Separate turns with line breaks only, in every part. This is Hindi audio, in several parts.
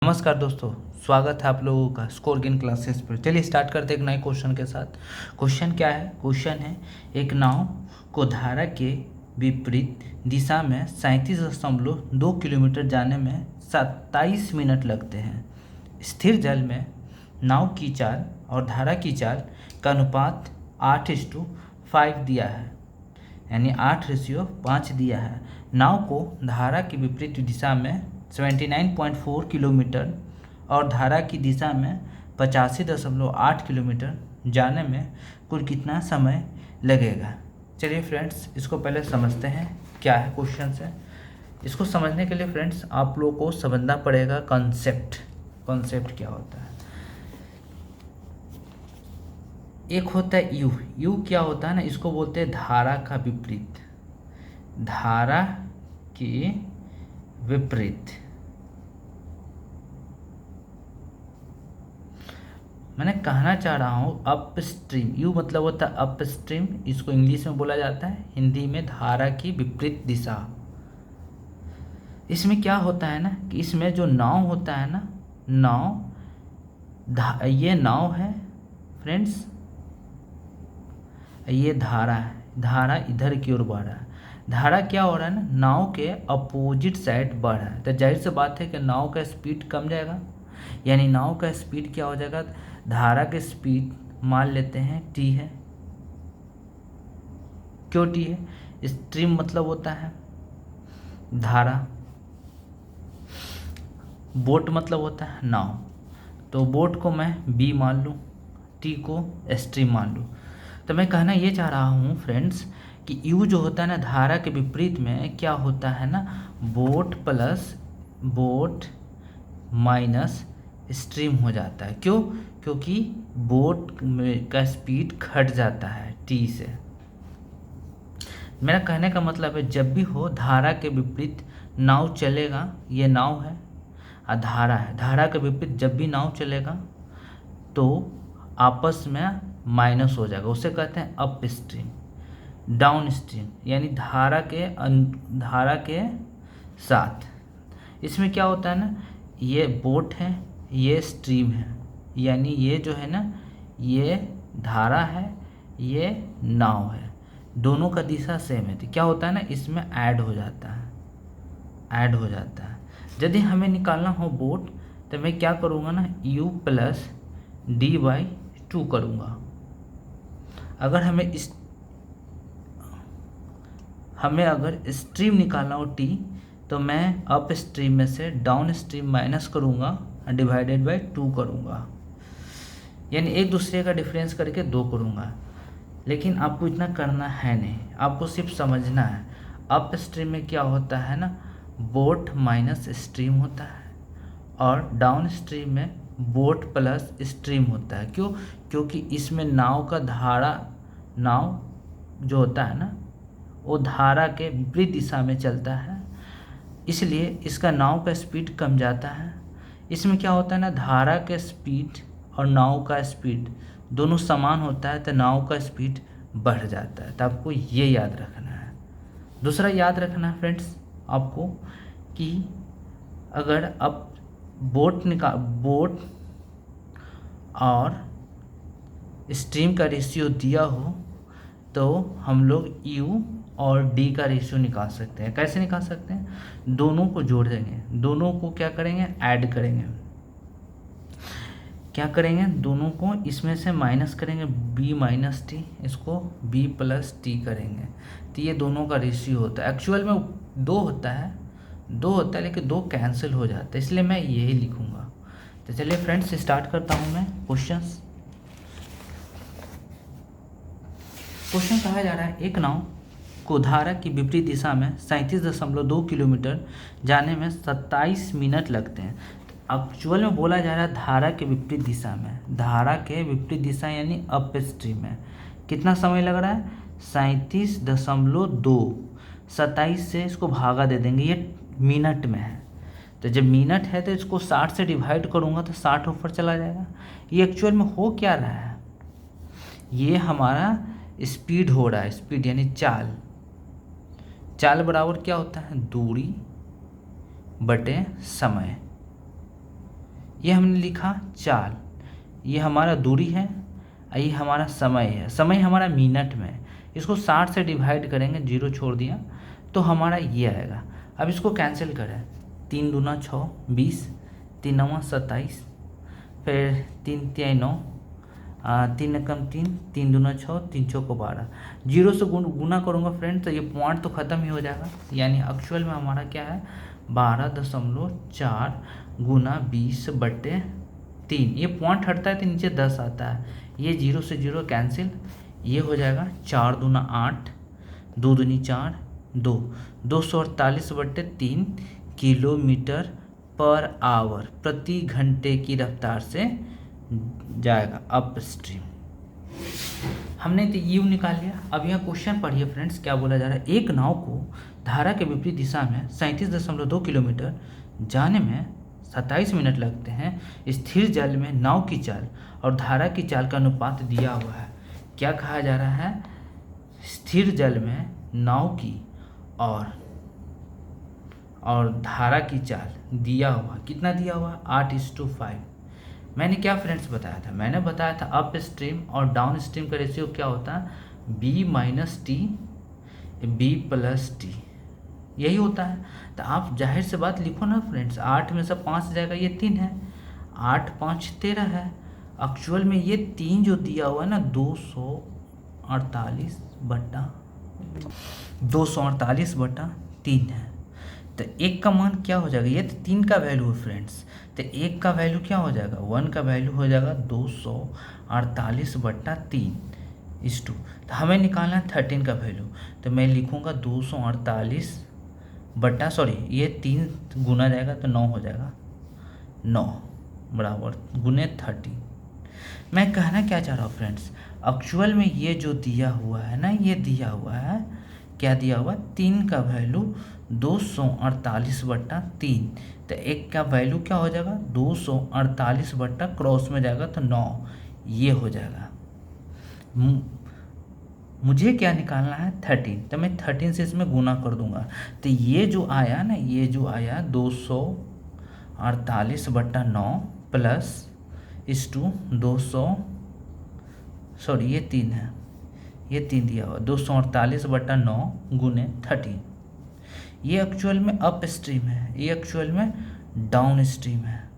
नमस्कार दोस्तों, स्वागत है आप लोगों का स्कोर गेन क्लासेस पर। चलिए स्टार्ट करते हैं एक नए क्वेश्चन के साथ। क्वेश्चन क्या है? क्वेश्चन है एक नाव को धारा के विपरीत दिशा में 37.2 किलोमीटर जाने में 27 मिनट लगते हैं। स्थिर जल में नाव की चाल और धारा की चाल का अनुपात 8:5 दिया है, यानी 8:5 दिया है। नाव को धारा की विपरीत दिशा में 79.4 किलोमीटर और धारा की दिशा में 85.8 किलोमीटर जाने में कुल कितना समय लगेगा? चलिए फ्रेंड्स, इसको पहले समझते हैं क्या है क्वेश्चन से। इसको समझने के लिए फ्रेंड्स आप लोगों को समझना पड़ेगा कॉन्सेप्ट क्या होता है। एक होता है यू क्या होता है ना, इसको बोलते हैं धारा का विपरीत। धारा के विपरीत मैंने कहना चाह रहा हूँ अप स्ट्रीम। यू मतलब होता है अप स्ट्रीम, इसको इंग्लिश में बोला जाता है, हिंदी में धारा की विपरीत दिशा। इसमें क्या होता है ना कि इसमें जो नाव होता है ना, ये नाव है फ्रेंड्स, ये धारा है। धारा इधर की ओर बढ़ रहा है। धारा क्या हो रहा है ना, नाव के अपोजिट साइड बढ़ रहा है। तो जाहिर सी बात है कि नाव का स्पीड कम जाएगा, यानी नाव का स्पीड क्या हो जाएगा? धारा के स्पीड मान लेते हैं टी है। क्यों टी है? स्ट्रीम मतलब होता है धारा, बोट मतलब होता है नाव। तो बोट को मैं बी मान लूँ, टी को स्ट्रीम मान लूँ। तो मैं कहना ये चाह रहा हूँ फ्रेंड्स कि यू जो होता है ना, धारा के विपरीत में क्या होता है ना, बोट माइनस स्ट्रीम हो जाता है। क्यों? क्योंकि बोट का स्पीड घट जाता है टी से। मेरा कहने का मतलब है जब भी हो धारा के विपरीत नाव चलेगा, ये नाव है और धारा है। धारा के विपरीत जब भी नाव चलेगा तो आपस में माइनस हो जाएगा, उसे कहते हैं अप स्ट्रीम। डाउन स्ट्रीम यानी धारा के साथ। इसमें क्या होता है ना, ये बोट है, ये स्ट्रीम है, यानी ये जो है ना, ये धारा है, ये नाव है, दोनों का दिशा सेम है। तो क्या होता है ना, इसमें ऐड हो जाता है। यदि हमें निकालना हो बोट, तो मैं क्या करूँगा ना, u प्लस d/2 करूँगा। अगर अगर स्ट्रीम निकालना हो t, तो मैं अप स्ट्रीम में से डाउन स्ट्रीम माइनस करूँगा, डिवाइडेड बाय 2 करूँगा, यानी एक दूसरे का डिफरेंस करके 2 करूँगा। लेकिन आपको इतना करना है नहीं, आपको सिर्फ समझना है अप स्ट्रीम में क्या होता है ना, बोट माइनस स्ट्रीम होता है, और डाउन स्ट्रीम में बोट प्लस स्ट्रीम होता है। क्यों? क्योंकि इसमें नाव जो होता है ना, वो धारा के विपरीत दिशा में चलता है, इसलिए इसका नाव का स्पीड कम जाता है। इसमें क्या होता है ना, धारा के स्पीड और नाव का स्पीड दोनों समान होता है, तो नाव का स्पीड बढ़ जाता है। तो आपको ये याद रखना है। दूसरा याद रखना है फ्रेंड्स आपको कि अगर अब बोट और स्ट्रीम का रेशियो दिया हो, तो हम लोग यू और डी का रेशियो निकाल सकते हैं। कैसे निकाल सकते हैं? दोनों को जोड़ देंगे, दोनों को क्या करेंगे, ऐड करेंगे। क्या करेंगे? दोनों को इसमें से माइनस करेंगे, b माइनस टी, इसको b प्लस टी करेंगे। तो ये दोनों का रेशियो होता है। एक्चुअल में 2 होता है, लेकिन 2 कैंसिल हो जाता है, इसलिए मैं यही लिखूँगा। तो चलिए फ्रेंड्स स्टार्ट करता हूँ मैं क्वेश्चन कहा जा रहा है एक नाव को धारा की विपरीत दिशा में 37.2 किलोमीटर जाने में 27 मिनट लगते हैं। एक्चुअल में बोला जा रहा है धारा के विपरीत दिशा में, धारा के विपरीत दिशा यानी अप स्ट्रीम में कितना समय लग रहा है? 37.2, 27 से इसको भागा दे देंगे, ये मिनट में है। तो जब मिनट है तो इसको 60 से डिवाइड करूँगा तो 60 ऊपर चला जाएगा। ये एक्चुअल में हो क्या रहा है, ये हमारा स्पीड हो रहा है, स्पीड यानी चाल बराबर क्या होता है? दूरी बटे समय। ये हमने लिखा चाल, ये हमारा दूरी है, ये हमारा समय है, समय हमारा मिनट में है। इसको 60 से डिवाइड करेंगे, 0 छोड़ दिया तो हमारा ये आएगा। अब इसको कैंसिल करें, 3 दूना 6 20, 3 नवा 27, फिर 3 तिया 9, 3 एकम 3, 3 दूना 6, 3 चौको 12। 0 से गुना करूँगा फ्रेंड तो ये पॉइंट तो ख़त्म ही हो जाएगा, यानी एक्चुअल में हमारा क्या है 12.4 गुना 20/3। ये पॉइंट हटता है तो नीचे 10 आता है, ये 0 से 0 कैंसिल, ये हो जाएगा 4 दूना 8, 2 दूनी 4, 2 248/3 किलोमीटर पर आवर, प्रति घंटे की रफ्तार से जाएगा अप स्ट्रीम। हमने तो यू निकाल लिया। अब यहाँ क्वेश्चन पढ़िए फ्रेंड्स, क्या बोला जा रहा है। एक नाव को धारा के विपरीत दिशा में 37.2 किलोमीटर जाने में 27 मिनट लगते हैं। स्थिर जल में नाव की चाल और धारा की चाल का अनुपात दिया हुआ है। क्या कहा जा रहा है, स्थिर जल में नाव की और धारा की चाल दिया हुआ, कितना दिया हुआ 8:5। मैंने क्या फ्रेंड्स बताया था, मैंने बताया था अप स्ट्रीम और डाउन स्ट्रीम का रेशियो क्या होता है, B - T B + T, यही होता है। तो आप जाहिर से बात लिखो ना फ्रेंड्स, 8 में से 5 जाएगा, ये 3 है, 8 5 13 है। एक्चुअल में ये 3 जो दिया हुआ है ना 248/3 है। तो एक का मान क्या हो जाएगा, ये तो 3 का वैल्यू है फ्रेंड्स, तो एक का वैल्यू क्या हो जाएगा, 1 का वैल्यू हो जाएगा 248/3 तो हमें निकालना है 13 का वैल्यू। तो मैं लिखूँगा 248 ये 3 गुना जाएगा तो 9 हो जाएगा, 9 बराबर गुने 30। मैं कहना क्या चाह रहा हूँ फ्रेंड्स, एक्चुअल में ये जो दिया हुआ है ना, ये दिया हुआ है, क्या दिया हुआ, 3 का वैल्यू 248/3, तो एक का वैल्यू क्या हो जाएगा 248 क्रॉस में जाएगा तो 9, ये हो जाएगा। मुझे क्या निकालना है 13, तो मैं 13 से इसमें गुना कर दूंगा, तो ये जो आया ना, ये जो आया 248/9 प्लस 200 ये 3 है, ये 3 दिया हुआ 248/9 गुने 13। ये एक्चुअल में अप स्ट्रीम है, ये एक्चुअल में डाउन स्ट्रीम है,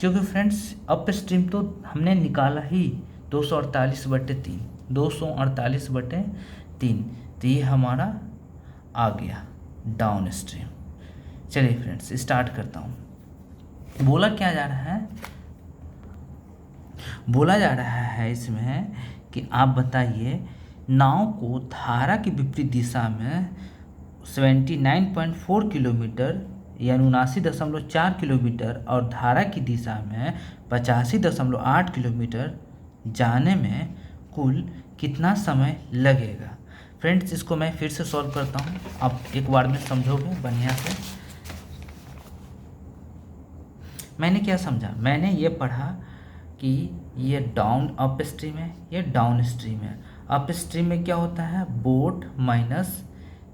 क्योंकि फ्रेंड्स अप स्ट्रीम तो हमने निकाला ही 248/3, 248/3, तो ये हमारा आ गया डाउन स्ट्रीम। चलिए फ्रेंड्स स्टार्ट करता हूँ। बोला क्या जा रहा है, बोला जा रहा है इसमें कि आप बताइए नाव को धारा की विपरीत दिशा में 79.4 किलोमीटर या 79.4 किलोमीटर और धारा की दिशा में 85.8 किलोमीटर जाने में कुल कितना समय लगेगा। फ्रेंड्स इसको मैं फिर से सॉल्व करता हूँ, आप एक बार में समझोगे बढ़िया से। मैंने क्या समझा, मैंने ये पढ़ा कि ये डाउन अप स्ट्रीम है, ये डाउन स्ट्रीम है। अप स्ट्रीम में क्या होता है, बोट माइनस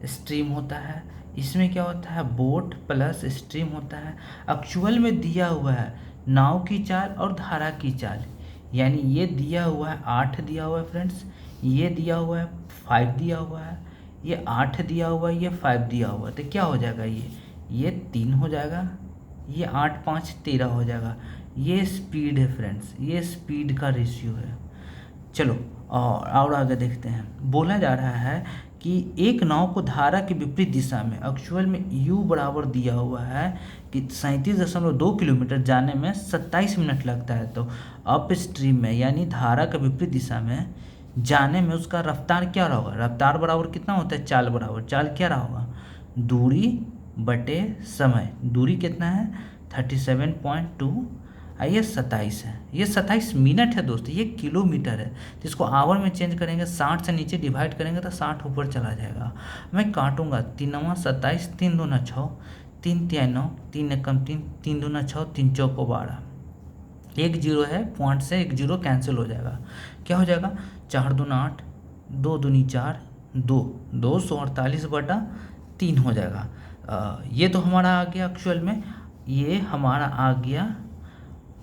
स्ट्रीम होता है, इसमें क्या होता है, बोट प्लस स्ट्रीम होता है। एक्चुअल में दिया हुआ है नाव की चाल और धारा की चाल, यानी ये दिया हुआ है 8 दिया हुआ है फ्रेंड्स, ये दिया हुआ है 5 दिया हुआ है, ये 8 दिया हुआ है, ये 5 दिया हुआ है, तो क्या हो जाएगा, ये 3 हो जाएगा, ये 8 5 13 हो जाएगा। ये स्पीड है फ्रेंड्स, ये स्पीड का रेशियो है। चलो और आगे देखते हैं। बोला जा रहा है कि एक नाव को धारा के विपरीत दिशा में, एक्चुअल में u बराबर दिया हुआ है कि 37.2 किलोमीटर जाने में 27 मिनट लगता है। तो अप स्ट्रीम में यानी धारा के विपरीत दिशा में जाने में उसका रफ्तार क्या रहा होगा, रफ्तार बराबर कितना होता है, चाल बराबर, चाल क्या रहा होगा, दूरी बटे समय। दूरी कितना है 37.2, ये 27 है, ये 27 मिनट है दोस्तों, ये किलोमीटर है। तो इसको आवर में चेंज करेंगे, 60 से नीचे डिवाइड करेंगे तो 60 ऊपर चला जाएगा। मैं काटूंगा, 3 9 27, 3 दूना 6, 3 तिया 9, 3 एकम 3, 3 दूना 6, 3 चौको 12, एक जीरो है, पॉइंट से एक जीरो कैंसिल हो जाएगा। क्या हो जाएगा, 4 दूना 8, 2 दूनी 4, 248/3 हो जाएगा। ये तो हमारा आ गया, एक्चुअल में ये हमारा आ गया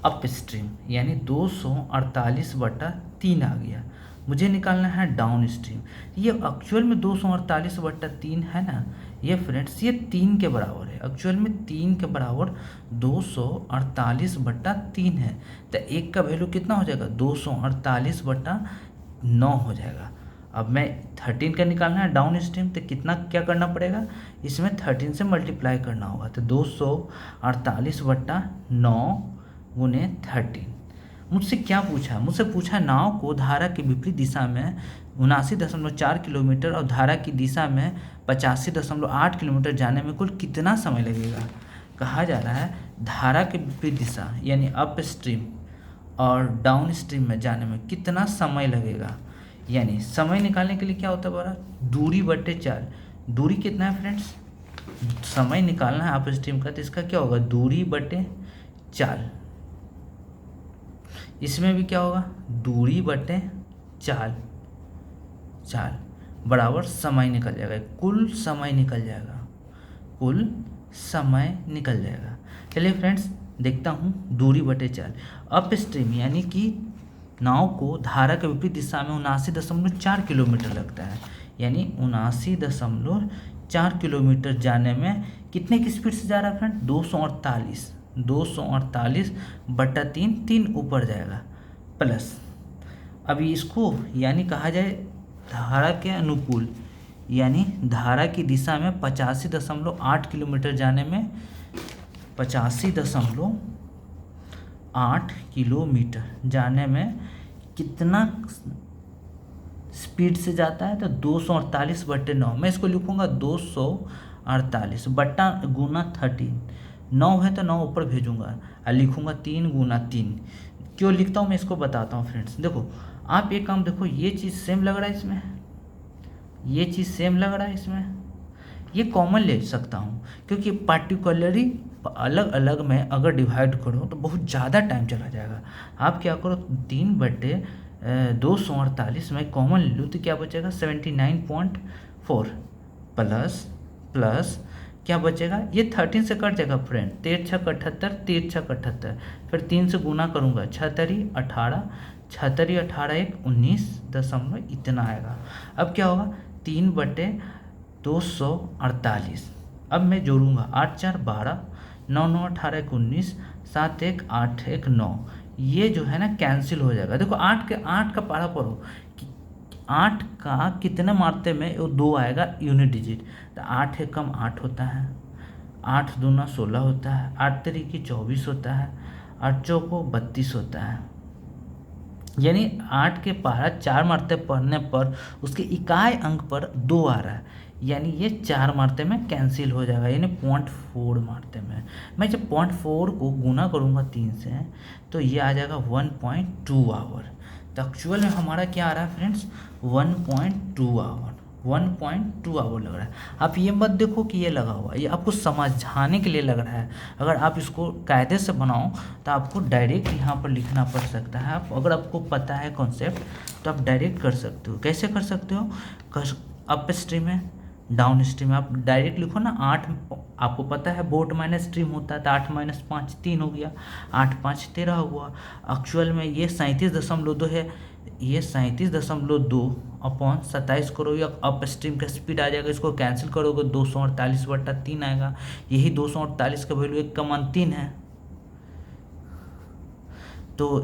अप स्ट्रीम, यानी 248/3 आ गया। मुझे निकालना है डाउन स्ट्रीम। ये एक्चुअल में 248/3 है ना, ये फ्रेंड्स ये 3 के बराबर है। एक्चुअल में 3 के बराबर 248/3 है। तो 1 का वैल्यू कितना हो जाएगा, 248/9 हो जाएगा। अब मैं 13 का निकालना है डाउन स्ट्रीम, तो कितना क्या करना पड़ेगा, इसमें 13 से मल्टीप्लाई करना होगा। तो 248/9 गुने 13। मुझसे क्या पूछा, मुझसे पूछा नाव को धारा के विपरीत दिशा में 79.4 किलोमीटर और धारा की दिशा में 85.8 किलोमीटर जाने में कुल कितना समय लगेगा। कहा जा रहा है धारा के विपरीत दिशा यानी अप स्ट्रीम और डाउन स्ट्रीम में जाने में कितना समय लगेगा। यानी समय निकालने के लिए क्या होता है बड़ा, दूरी बटे 4। दूरी कितना है फ्रेंड्स, समय निकालना है अप स्ट्रीम का, तो इसका क्या होगा, दूरी बटे 4। इसमें भी क्या होगा, दूरी बटे 4 बराबर समय निकल जाएगा, कुल समय निकल जाएगा, कुल समय निकल जाएगा। चलिए फ्रेंड्स देखता हूँ, दूरी बटे 4 अप स्ट्रीम यानी कि नाव को धारा के विपरीत दिशा में 79.4 किलोमीटर लगता है। यानी 79.4 किलोमीटर जाने में कितने की स्पीड से जा रहा है फ्रेंड, 248/3, 3 ऊपर जाएगा प्लस। अभी इसको यानी कहा जाए धारा के अनुकूल, यानी धारा की दिशा में 85.8 किलोमीटर जाने में 85.8 किलोमीटर जाने में कितना स्पीड से जाता है, तो 248/9। मैं इसको लिखूंगा 248 बट्टा गुना 13। 9 है तो 9 ऊपर भेजूंगा और लिखूंगा 3 गुना 3। क्यों लिखता हूँ मैं इसको बताता हूँ फ्रेंड्स। देखो आप एक काम देखो, ये चीज़ सेम लग रहा है इसमें, ये चीज़ सेम लग रहा है इसमें, ये कॉमन ले सकता हूँ क्योंकि पार्टिकुलरली अलग अलग में अगर डिवाइड करो तो बहुत ज़्यादा टाइम चला जाएगा। आप क्या करो, 3/248 में कॉमन ले लो तो क्या बचेगा, 79.4 प्लस क्या बचेगा, ये 13 से कट जाएगा फ्रेंड, 13 छक 78, 13 छक 78, फिर 3 से गुना करूँगा, 6 18, 19 दशमलव इतना आएगा। अब क्या होगा, 3/248। अब मैं जोड़ूंगा 8 4 12, 9 9 18 19, 7 1 8 1 9। ये जो है ना कैंसिल हो जाएगा। देखो 8 का पारा पढ़ो, 8 का कितने मारते में वो 2 आएगा यूनिट डिजिट, तो 8 एकम 8 होता है, 8 दूना 16 होता है, 8 तरीके 24 होता है, 8 चौको 32 होता है। यानी 8 के पारा 4 मारते पढ़ने पर उसके इकाई अंक पर 2 आ रहा है, यानी ये 4 मारते में कैंसिल हो जाएगा, यानी 0.4 मारते में। मैं जब 0.4 को गुना करूँगा 3 से तो ये आ जाएगा 1.2 आवर। तो एक्चुअल में हमारा क्या आ रहा है फ्रेंड्स, 1.2 आवर, 1.2 आवर लग रहा है। आप ये मत देखो कि ये लगा हुआ है, ये आपको समझाने के लिए लग रहा है। अगर आप इसको कायदे से बनाओ तो आपको डायरेक्ट यहाँ पर लिखना पड़ सकता है। आप अगर आपको पता है कॉन्सेप्ट तो आप डायरेक्ट कर सकते हो। कैसे कर सकते हो, अप स्ट्रीम में डाउन स्ट्रीम में आप डायरेक्ट लिखो ना। 8 आपको पता है बोट माइनस स्ट्रीम होता है, तो 8 - 5 3 हो गया, 8 5 13 हुआ। एक्चुअल में ये 37.2 है, ये 37.2 अपॉन 27 करो, या अप स्ट्रीम का स्पीड आ जाएगा। इसको कैंसिल करोगे 248/3 आएगा। यही 248 का वैल्यू 1 का मान 3 है, तो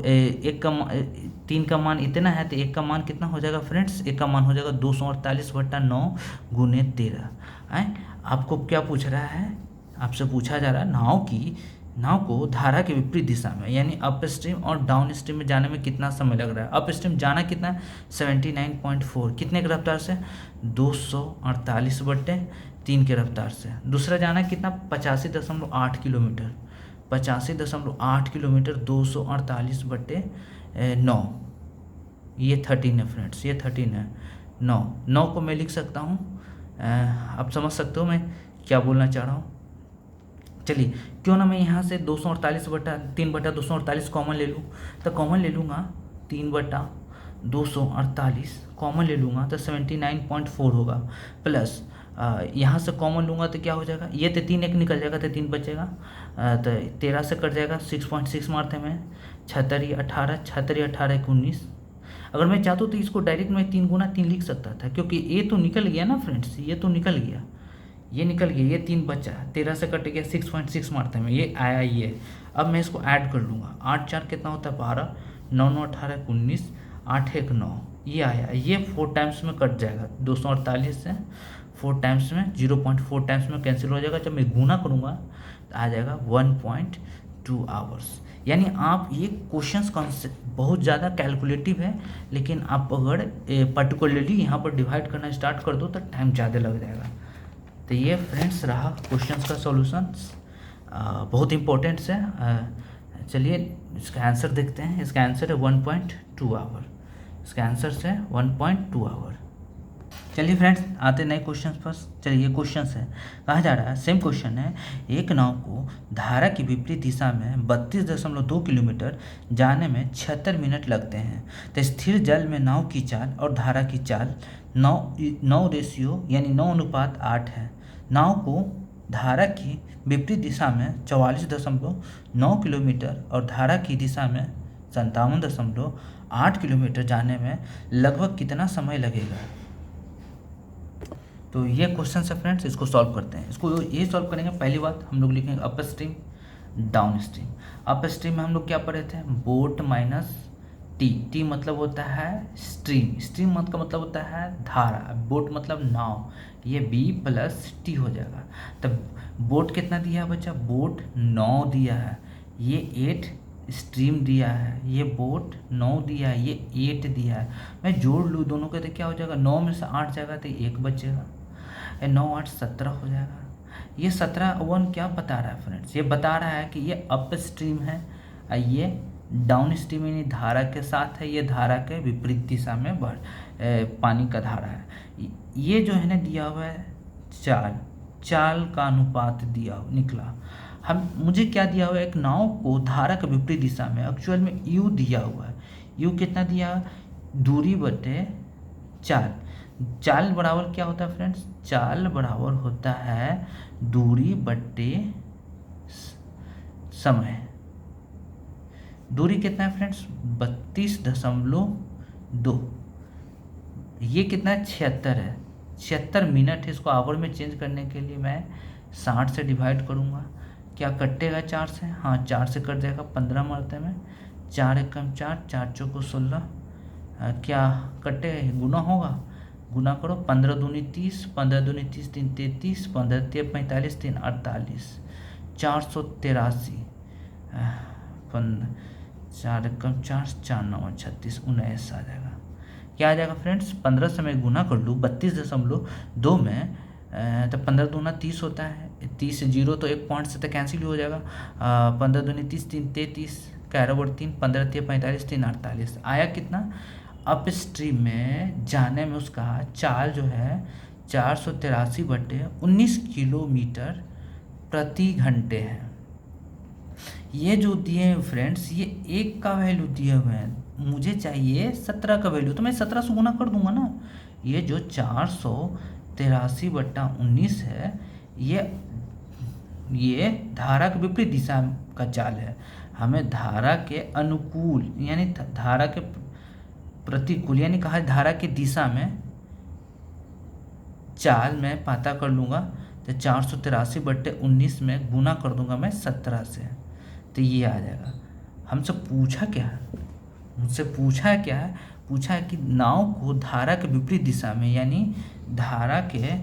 3 का मान इतना है, तो 1 का मान कितना हो जाएगा फ्रेंड्स, 1 का मान हो जाएगा 248/9 गुने 13। आपको क्या पूछ रहा है, आपसे पूछा जा रहा है नाव को धारा के विपरीत दिशा में यानी अप स्ट्रीम और डाउन स्ट्रीम में जाने में कितना समय लग रहा है। अप स्ट्रीम जाना कितना है, 79.4, कितने की रफ्तार से, 248/3 की रफ्तार से। दूसरा जाना कितना, 85.8 किलोमीटर, 85.8 किलोमीटर 248/9, ये 13 है फ्रेंड्स, ये 13 है। 9 को मैं लिख सकता हूँ, आप समझ सकते हो मैं क्या बोलना चाह रहा हूँ। चलिए क्यों ना मैं यहाँ से 248/3/248 कॉमन ले लूँ, तो कॉमन ले लूँगा 3/248 कॉमन ले लूँगा तो 79.4 होगा, प्लस यहाँ से कॉमन लूँगा तो क्या हो जाएगा, ये तो 3 एक निकल जाएगा तो 3 बचेगा, तो 13 से कट जाएगा, 6.6 मारते हैं, 6 18, 6 18 19। अगर मैं चाहता हूँ तो इसको डायरेक्ट मैं 3 गुना 3 लिख सकता था, क्योंकि ये तो निकल गया ना फ्रेंड्स, ये तो निकल गया, ये निकल गया, ये 3 बचा, 13 से कट गया, 6.6 मारते हैं, ये आया ये। अब मैं इसको ऐड कर लूँगा, 8 4 कितना होता है 12, 9 9 18 19, 8 1 9, ये आया, ये 4 टाइम्स में कट जाएगा, 248 से 4 टाइम्स में 0.4 टाइम्स में कैंसिल हो जाएगा। जब मैं गुना करूँगा तो आ जाएगा 1.2 आवर्स। यानी आप ये क्वेश्चंस कॉन्सेप्ट बहुत ज़्यादा कैलकुलेटिव है, लेकिन आप अगर पर्टिकुलरली यहाँ पर डिवाइड करना स्टार्ट कर दो तो टाइम ज़्यादा लग जाएगा। तो ये फ्रेंड्स रहा क्वेश्चंस का सॉल्यूशंस, बहुत इंपॉर्टेंट है। चलिए इसका आंसर देखते हैं। इसका आंसर है 1.2 आवर, इसका आंसर है 1.2 आवर। चलिए फ्रेंड्स आते नए क्वेश्चन पर। चलिए ये क्वेश्चन है, कहा जा रहा है, सेम क्वेश्चन है, एक नाव को धारा की विपरीत दिशा में 32.2 किलोमीटर जाने में 76 मिनट लगते हैं। तो स्थिर जल में नाव की चाल और धारा की चाल 9 रेशियो यानी 9:8 है। नाव को धारा की विपरीत दिशा में 44.9 किलोमीटर और धारा की दिशा में 57.8 किलोमीटर जाने में लगभग कितना समय लगेगा। तो ये क्वेश्चन है फ्रेंड्स, इसको सॉल्व करते हैं। इसको ये सॉल्व करेंगे, पहली बात हम लोग लिखेंगे up stream down stream. Up stream में हम लोग क्या पढ़े थे, बोट माइनस टी, टी मतलब होता है स्ट्रीम, स्ट्रीम का मतलब होता है धारा, बोट मतलब नाव, ये बी प्लस टी हो जाएगा। तब बोट कितना दिया है बच्चा, बोट 9 दिया है, ये 8 स्ट्रीम दिया है, ये बोट 9 दिया है, ये 8 दिया है। मैं जोड़ लूँ दोनों के तो क्या हो जाएगा, 9 में से 8 जाएगा तो 1 बचेगा, 9 8 17 हो जाएगा। ये 17 क्या बता रहा है फ्रेंड्स, ये बता रहा है कि ये अप स्ट्रीम है, ये डाउन स्ट्रीम यानी धारा के साथ है, ये धारा के विपरीत दिशा में पानी का धारा है। ये जो है ना दिया हुआ है चाल का अनुपात दिया निकला। मुझे क्या दिया हुआ है, एक नाव को धारा के विपरीत दिशा में, एक्चुअल में यू दिया हुआ है, यू कितना दिया, दूरी बटे चाल। चाल बराबर क्या होता है फ्रेंड्स, चाल बराबर होता है दूरी बटे समय। दूरी कितना है फ्रेंड्स, 32.2, ये कितना है 76 है, 76 मिनट है। इसको आवर में चेंज करने के लिए मैं 60 से डिवाइड करूँगा, क्या कटेगा 4 से, हाँ 4 से कट जाएगा, 15 मारते में, 4 एकम 4, 4 चौको 16, क्या कटेगा, गुना होगा, गुना करो, 15 दूनी 30, 15 दूनी 30, 3 33, 15 3 45, 3 48, 483, 4 एकम 4, 4 9 36, 19 आ जाएगा। क्या आ जाएगा फ्रेंड्स, 15 से मैं गुना कर लूँ 32.2 में, तो 15 दूना 30 होता है, 30 से 0 तो 1 पॉइंट से तो कैंसिल हो जाएगा, 15 दूनी 30, 3 33, 3 15 3 45, 3 48 आया कितना। अप स्ट्रीम में जाने में उसका चाल जो है 483/19 किलोमीटर प्रति घंटे है। ये जो दिए हैं फ्रेंड्स, ये 1 का वैल्यू दिए हुए हैं, मुझे चाहिए 17 का वैल्यू, तो मैं 17 से गुना कर दूंगा ना। ये जो 483/19 है, ये धारा के विपरीत दिशा का चाल है। हमें धारा के अनुकूल यानी धारा के प्रतिकूल यानी कहा धारा की दिशा में चाल में पता कर लूँगा, तो 483/19 में गुना कर दूंगा मैं 17 से, तो ये आ जाएगा। हमसे पूछा क्या है, मुझसे पूछा क्या है, पूछा है कि नाव को धारा के विपरीत दिशा में यानी धारा के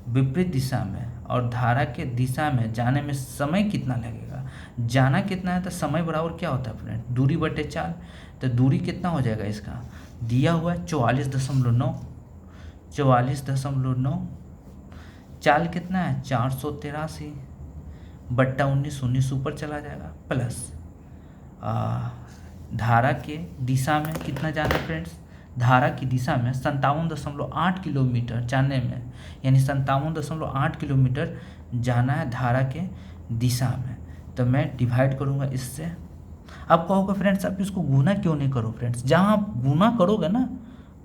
विपरीत दिशा में और धारा के दिशा में जाने में समय कितना लगेगा। जाना कितना है तो समय बराबर क्या होता है फ्रेंड, दूरी बटे चाल। तो दूरी कितना हो जाएगा, इसका दिया हुआ है 44.9, 44.9, चाल कितना है 483/19, 19 ऊपर चला जाएगा, प्लस धारा के दिशा में कितना जाना है फ्रेंड्स, धारा की दिशा में 57.8 किलोमीटर जाने में, यानी 57.8 किलोमीटर जाना है धारा के दिशा में। तो मैं डिवाइड करूँगा इससे। अब कहोगे फ्रेंड्स आप इसको गुना क्यों नहीं करो फ्रेंड्स, जहाँ आप गुना करोगे ना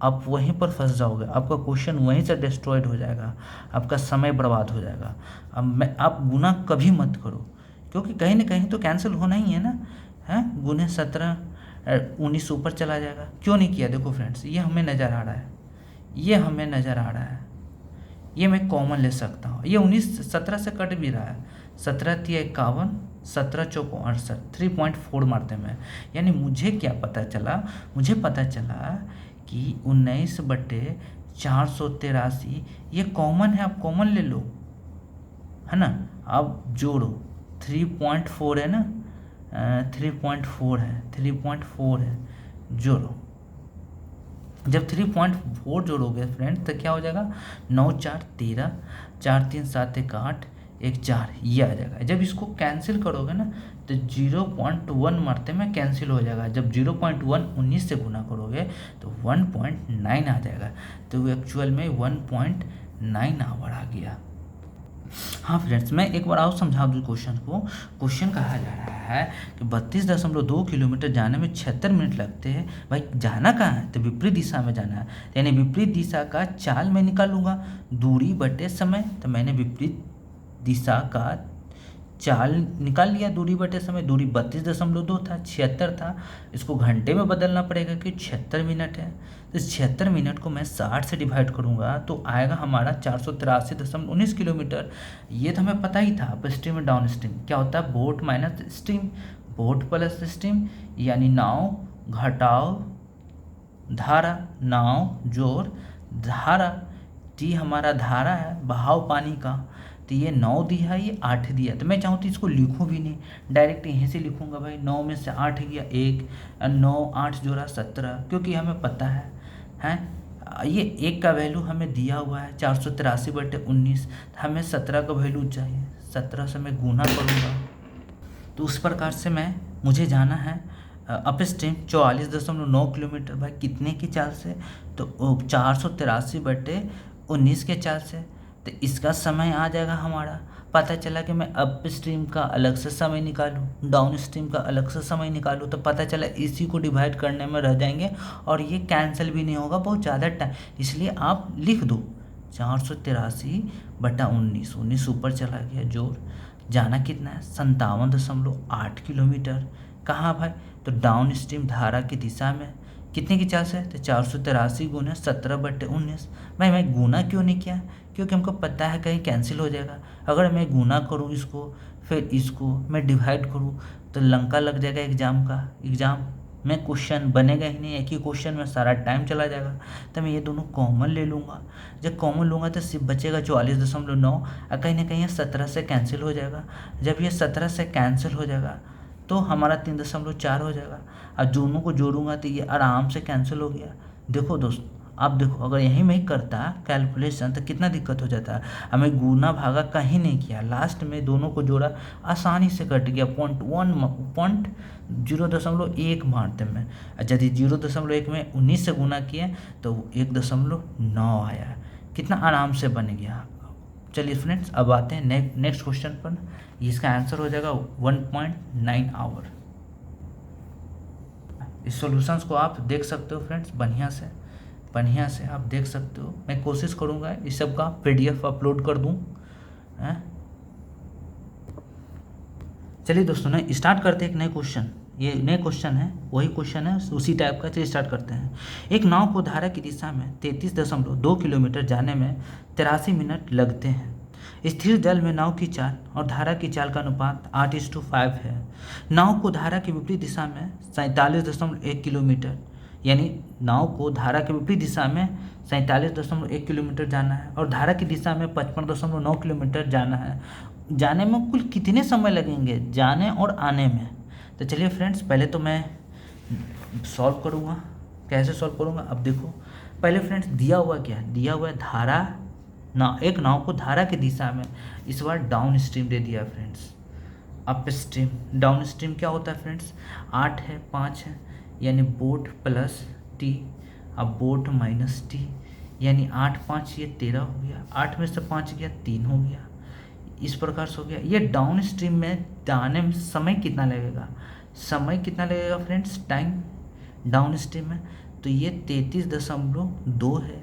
आप वहीं पर फंस जाओगे, आपका क्वेश्चन वहीं से डिस्ट्रॉयड हो जाएगा, आपका समय बर्बाद हो जाएगा। अब आप गुना कभी मत करो, क्योंकि कहीं ना कहीं तो कैंसिल होना ही है ना, है गुने 17 19 ऊपर चला जाएगा। क्यों नहीं किया? देखो फ्रेंड्स, ये हमें नज़र आ रहा है, ये हमें नज़र आ रहा है, ये मैं कॉमन ले सकता हूँ। ये 19 17 से कट भी रहा है, 17 × 51, 17 × 4 = 68, 3.4 मारते हैं। यानी मुझे क्या पता चला? मुझे पता चला कि 19/483 ये कॉमन है, आप कॉमन ले लो, है ना। आप जोड़ो, 3.4 है ना, 3.4 है, 3.4 है, जोड़ो। जब 3.4 जोड़ोगे फ्रेंड्स तो क्या हो जाएगा? 9 × 4 = 13, 4 × 3 = 7, 1 8, 1 4, ये आ जाएगा। जब इसको कैंसिल करोगे ना तो 0.1 मारते में कैंसिल हो जाएगा। जब 0.1 19 से गुना करोगे तो 1.9 आ जाएगा। तो एक्चुअल में 1.9 आवर आ गया। हाँ फ्रेंड्स, मैं एक बार और समझा दूँ क्वेश्चन को। क्वेश्चन कहा जा रहा है कि 32.2 किलोमीटर जाने में 76 मिनट लगते हैं। भाई जाना कहाँ है? तो विपरीत दिशा में जाना है, यानी विपरीत दिशा का चाल मैं निकालूंगा, दूरी बटे समय। तो मैंने विपरीत दिशा का चाल निकाल लिया, दूरी बटे समय। दूरी 32.2 था, 76 था, इसको घंटे में बदलना पड़ेगा कि 76 मिनट है। तो 76 मिनट को मैं 60 से डिवाइड करूंगा तो आएगा हमारा 483.19 किलोमीटर। ये तो हमें पता ही था। अप स्ट्रीम और डाउन स्ट्रीम क्या होता है? Boat minus stream, boat plus stream, यानी नाव घटाओ धारा, नाव जोड़ धारा। टी हमारा धारा है, बहाव पानी का। तो ये 9 दिया है, ये 8 दिया। तो मैं चाहूँ तो इसको लिखूँ भी नहीं, डायरेक्ट यहीं से लिखूँगा। भाई 9 में से 8 गया, 1 9 8 जोड़ा 17, क्योंकि हमें पता है ये 1 का वैल्यू हमें दिया हुआ है 483/19। हमें 17 का वैल्यू चाहिए, 17 से मैं गुना करूँगा। तो उस प्रकार से मुझे जाना है अप स्ट्रीम 44.9 किलोमीटर। भाई कितने की चाल से? तो 483/19 के चाल से। तो इसका समय आ जाएगा हमारा। पता चला कि मैं अप स्ट्रीम का अलग से समय निकालूं, डाउन स्ट्रीम का अलग से समय निकालूं, तो पता चला इसी को डिवाइड करने में रह जाएंगे और ये कैंसिल भी नहीं होगा बहुत ज़्यादा टाइम। इसलिए आप लिख दो 483/19, 19 ऊपर चला गया, जोड़। जाना कितना है? 57.8 किलोमीटर। कहाँ भाई? तो डाउन स्ट्रीम धारा की दिशा में। कितने की चाल से? तो 483 × 17/19। भाई मैं गुना क्यों नहीं किया? क्योंकि हमको पता है कहीं कैंसिल हो जाएगा। अगर मैं गुना करूँ इसको, फिर इसको मैं डिवाइड करूँ तो लंका लग जाएगा एग्ज़ाम में क्वेश्चन बनेगा ही नहीं। एक ही क्वेश्चन में सारा टाइम चला जाएगा। तो मैं ये दोनों कॉमन ले लूँगा। जब कॉमन लूँगा तो सिर्फ बचेगा 44.9 और कहीं ना कहीं 17 से कैंसिल हो जाएगा। जब ये 17 से कैंसिल हो जाएगा तो हमारा 3.4 हो जाएगा। अब दोनों को जोड़ूंगा तो ये आराम से कैंसिल हो गया। देखो दोस्त, आप देखो, अगर यहीं में ही करता कैलकुलेशन तो कितना दिक्कत हो जाता है। हमें गुना भागा कहीं नहीं किया, लास्ट में दोनों को जोड़ा, आसानी से कट गया। 0.1 मारते में, यदि 0.1 में 19 से गुना किए तो 1.9 आया। कितना आराम से बन गया। चलिए फ्रेंड्स, अब आते हैं नेक्स्ट क्वेश्चन पर। इसका आंसर हो जाएगा 1.9 आवर। इस सॉल्यूशंस को आप देख सकते हो फ्रेंड्स, बढ़िया से आप देख सकते हो। मैं कोशिश करूँगा इस सब का PDF अपलोड कर दूँ। चलिए दोस्तों, ने स्टार्ट करते हैं एक नए क्वेश्चन। ये नए क्वेश्चन है, वही क्वेश्चन है उसी टाइप का। चलिए स्टार्ट करते हैं। एक नाव को धारा की दिशा में 33.2 किलोमीटर जाने में 83 मिनट लगते हैं। स्थिर जल में नाव की चाल और धारा की चाल का अनुपात 8:5 है। नाव को धारा की विपरीत दिशा में 47.1 किलोमीटर, यानी नाव को धारा की विपरीत दिशा में 47.1 किलोमीटर जाना है और धारा की दिशा में 55.9 किलोमीटर जाना है। जाने में कुल कितने समय लगेंगे, जाने और आने में? तो चलिए फ्रेंड्स, पहले तो मैं सॉल्व करूँगा। कैसे सॉल्व करूँगा? अब देखो, पहले फ्रेंड्स दिया हुआ क्या है? दिया हुआ है धारा एक नाव को धारा की दिशा में, इस बार डाउन स्ट्रीम दे दिया friends. Up stream, down stream क्या होता है फ्रेंड्स? 8 है, 5 है, यानी बोट प्लस टी, अब बोट माइनस टी, यानी 8 5 ये 13 हो गया। 8 में से 5 गया, 3 हो गया। इस प्रकार से हो गया। ये डाउन स्ट्रीम में जाने में समय कितना लगेगा? समय कितना लगेगा फ्रेंड्स? टाइम डाउन स्ट्रीम में तो ये 33.2 है।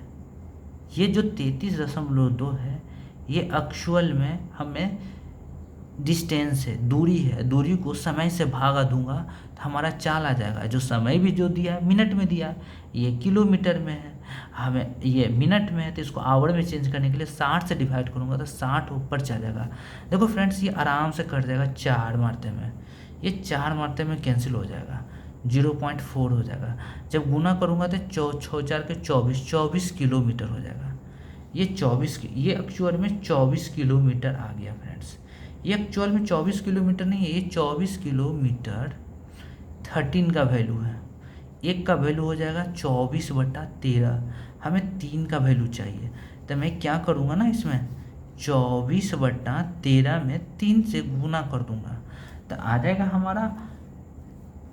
ये जो 33.2 है ये एक्चुअल में हमें डिस्टेंस है, दूरी है। दूरी को समय से भागा दूंगा तो हमारा चाल आ जाएगा। जो समय भी जो दिया है मिनट में दिया है, ये किलोमीटर में है, हमें ये मिनट में है, तो इसको आवर में चेंज करने के लिए 60 से डिवाइड करूंगा तो 60 ऊपर चल जाएगा। देखो फ्रेंड्स ये आराम से कट जाएगा 4 मारते में, ये 4 मारते में कैंसिल हो जाएगा, 0.4 हो जाएगा। जब गुना करूँगा तो 4 के 24 किलोमीटर हो जाएगा। ये एक्चुअल में 24 किलोमीटर आ गया फ्रेंड्स। ये एक्चुअल में 24 किलोमीटर नहीं है, ये 24 किलोमीटर 13 का वैल्यू है। एक का वैल्यू हो जाएगा 24/13। हमें 3 का वैल्यू चाहिए, तो मैं क्या करूँगा ना, इसमें 24/13 में 3 से गुना कर दूंगा तो आ जाएगा हमारा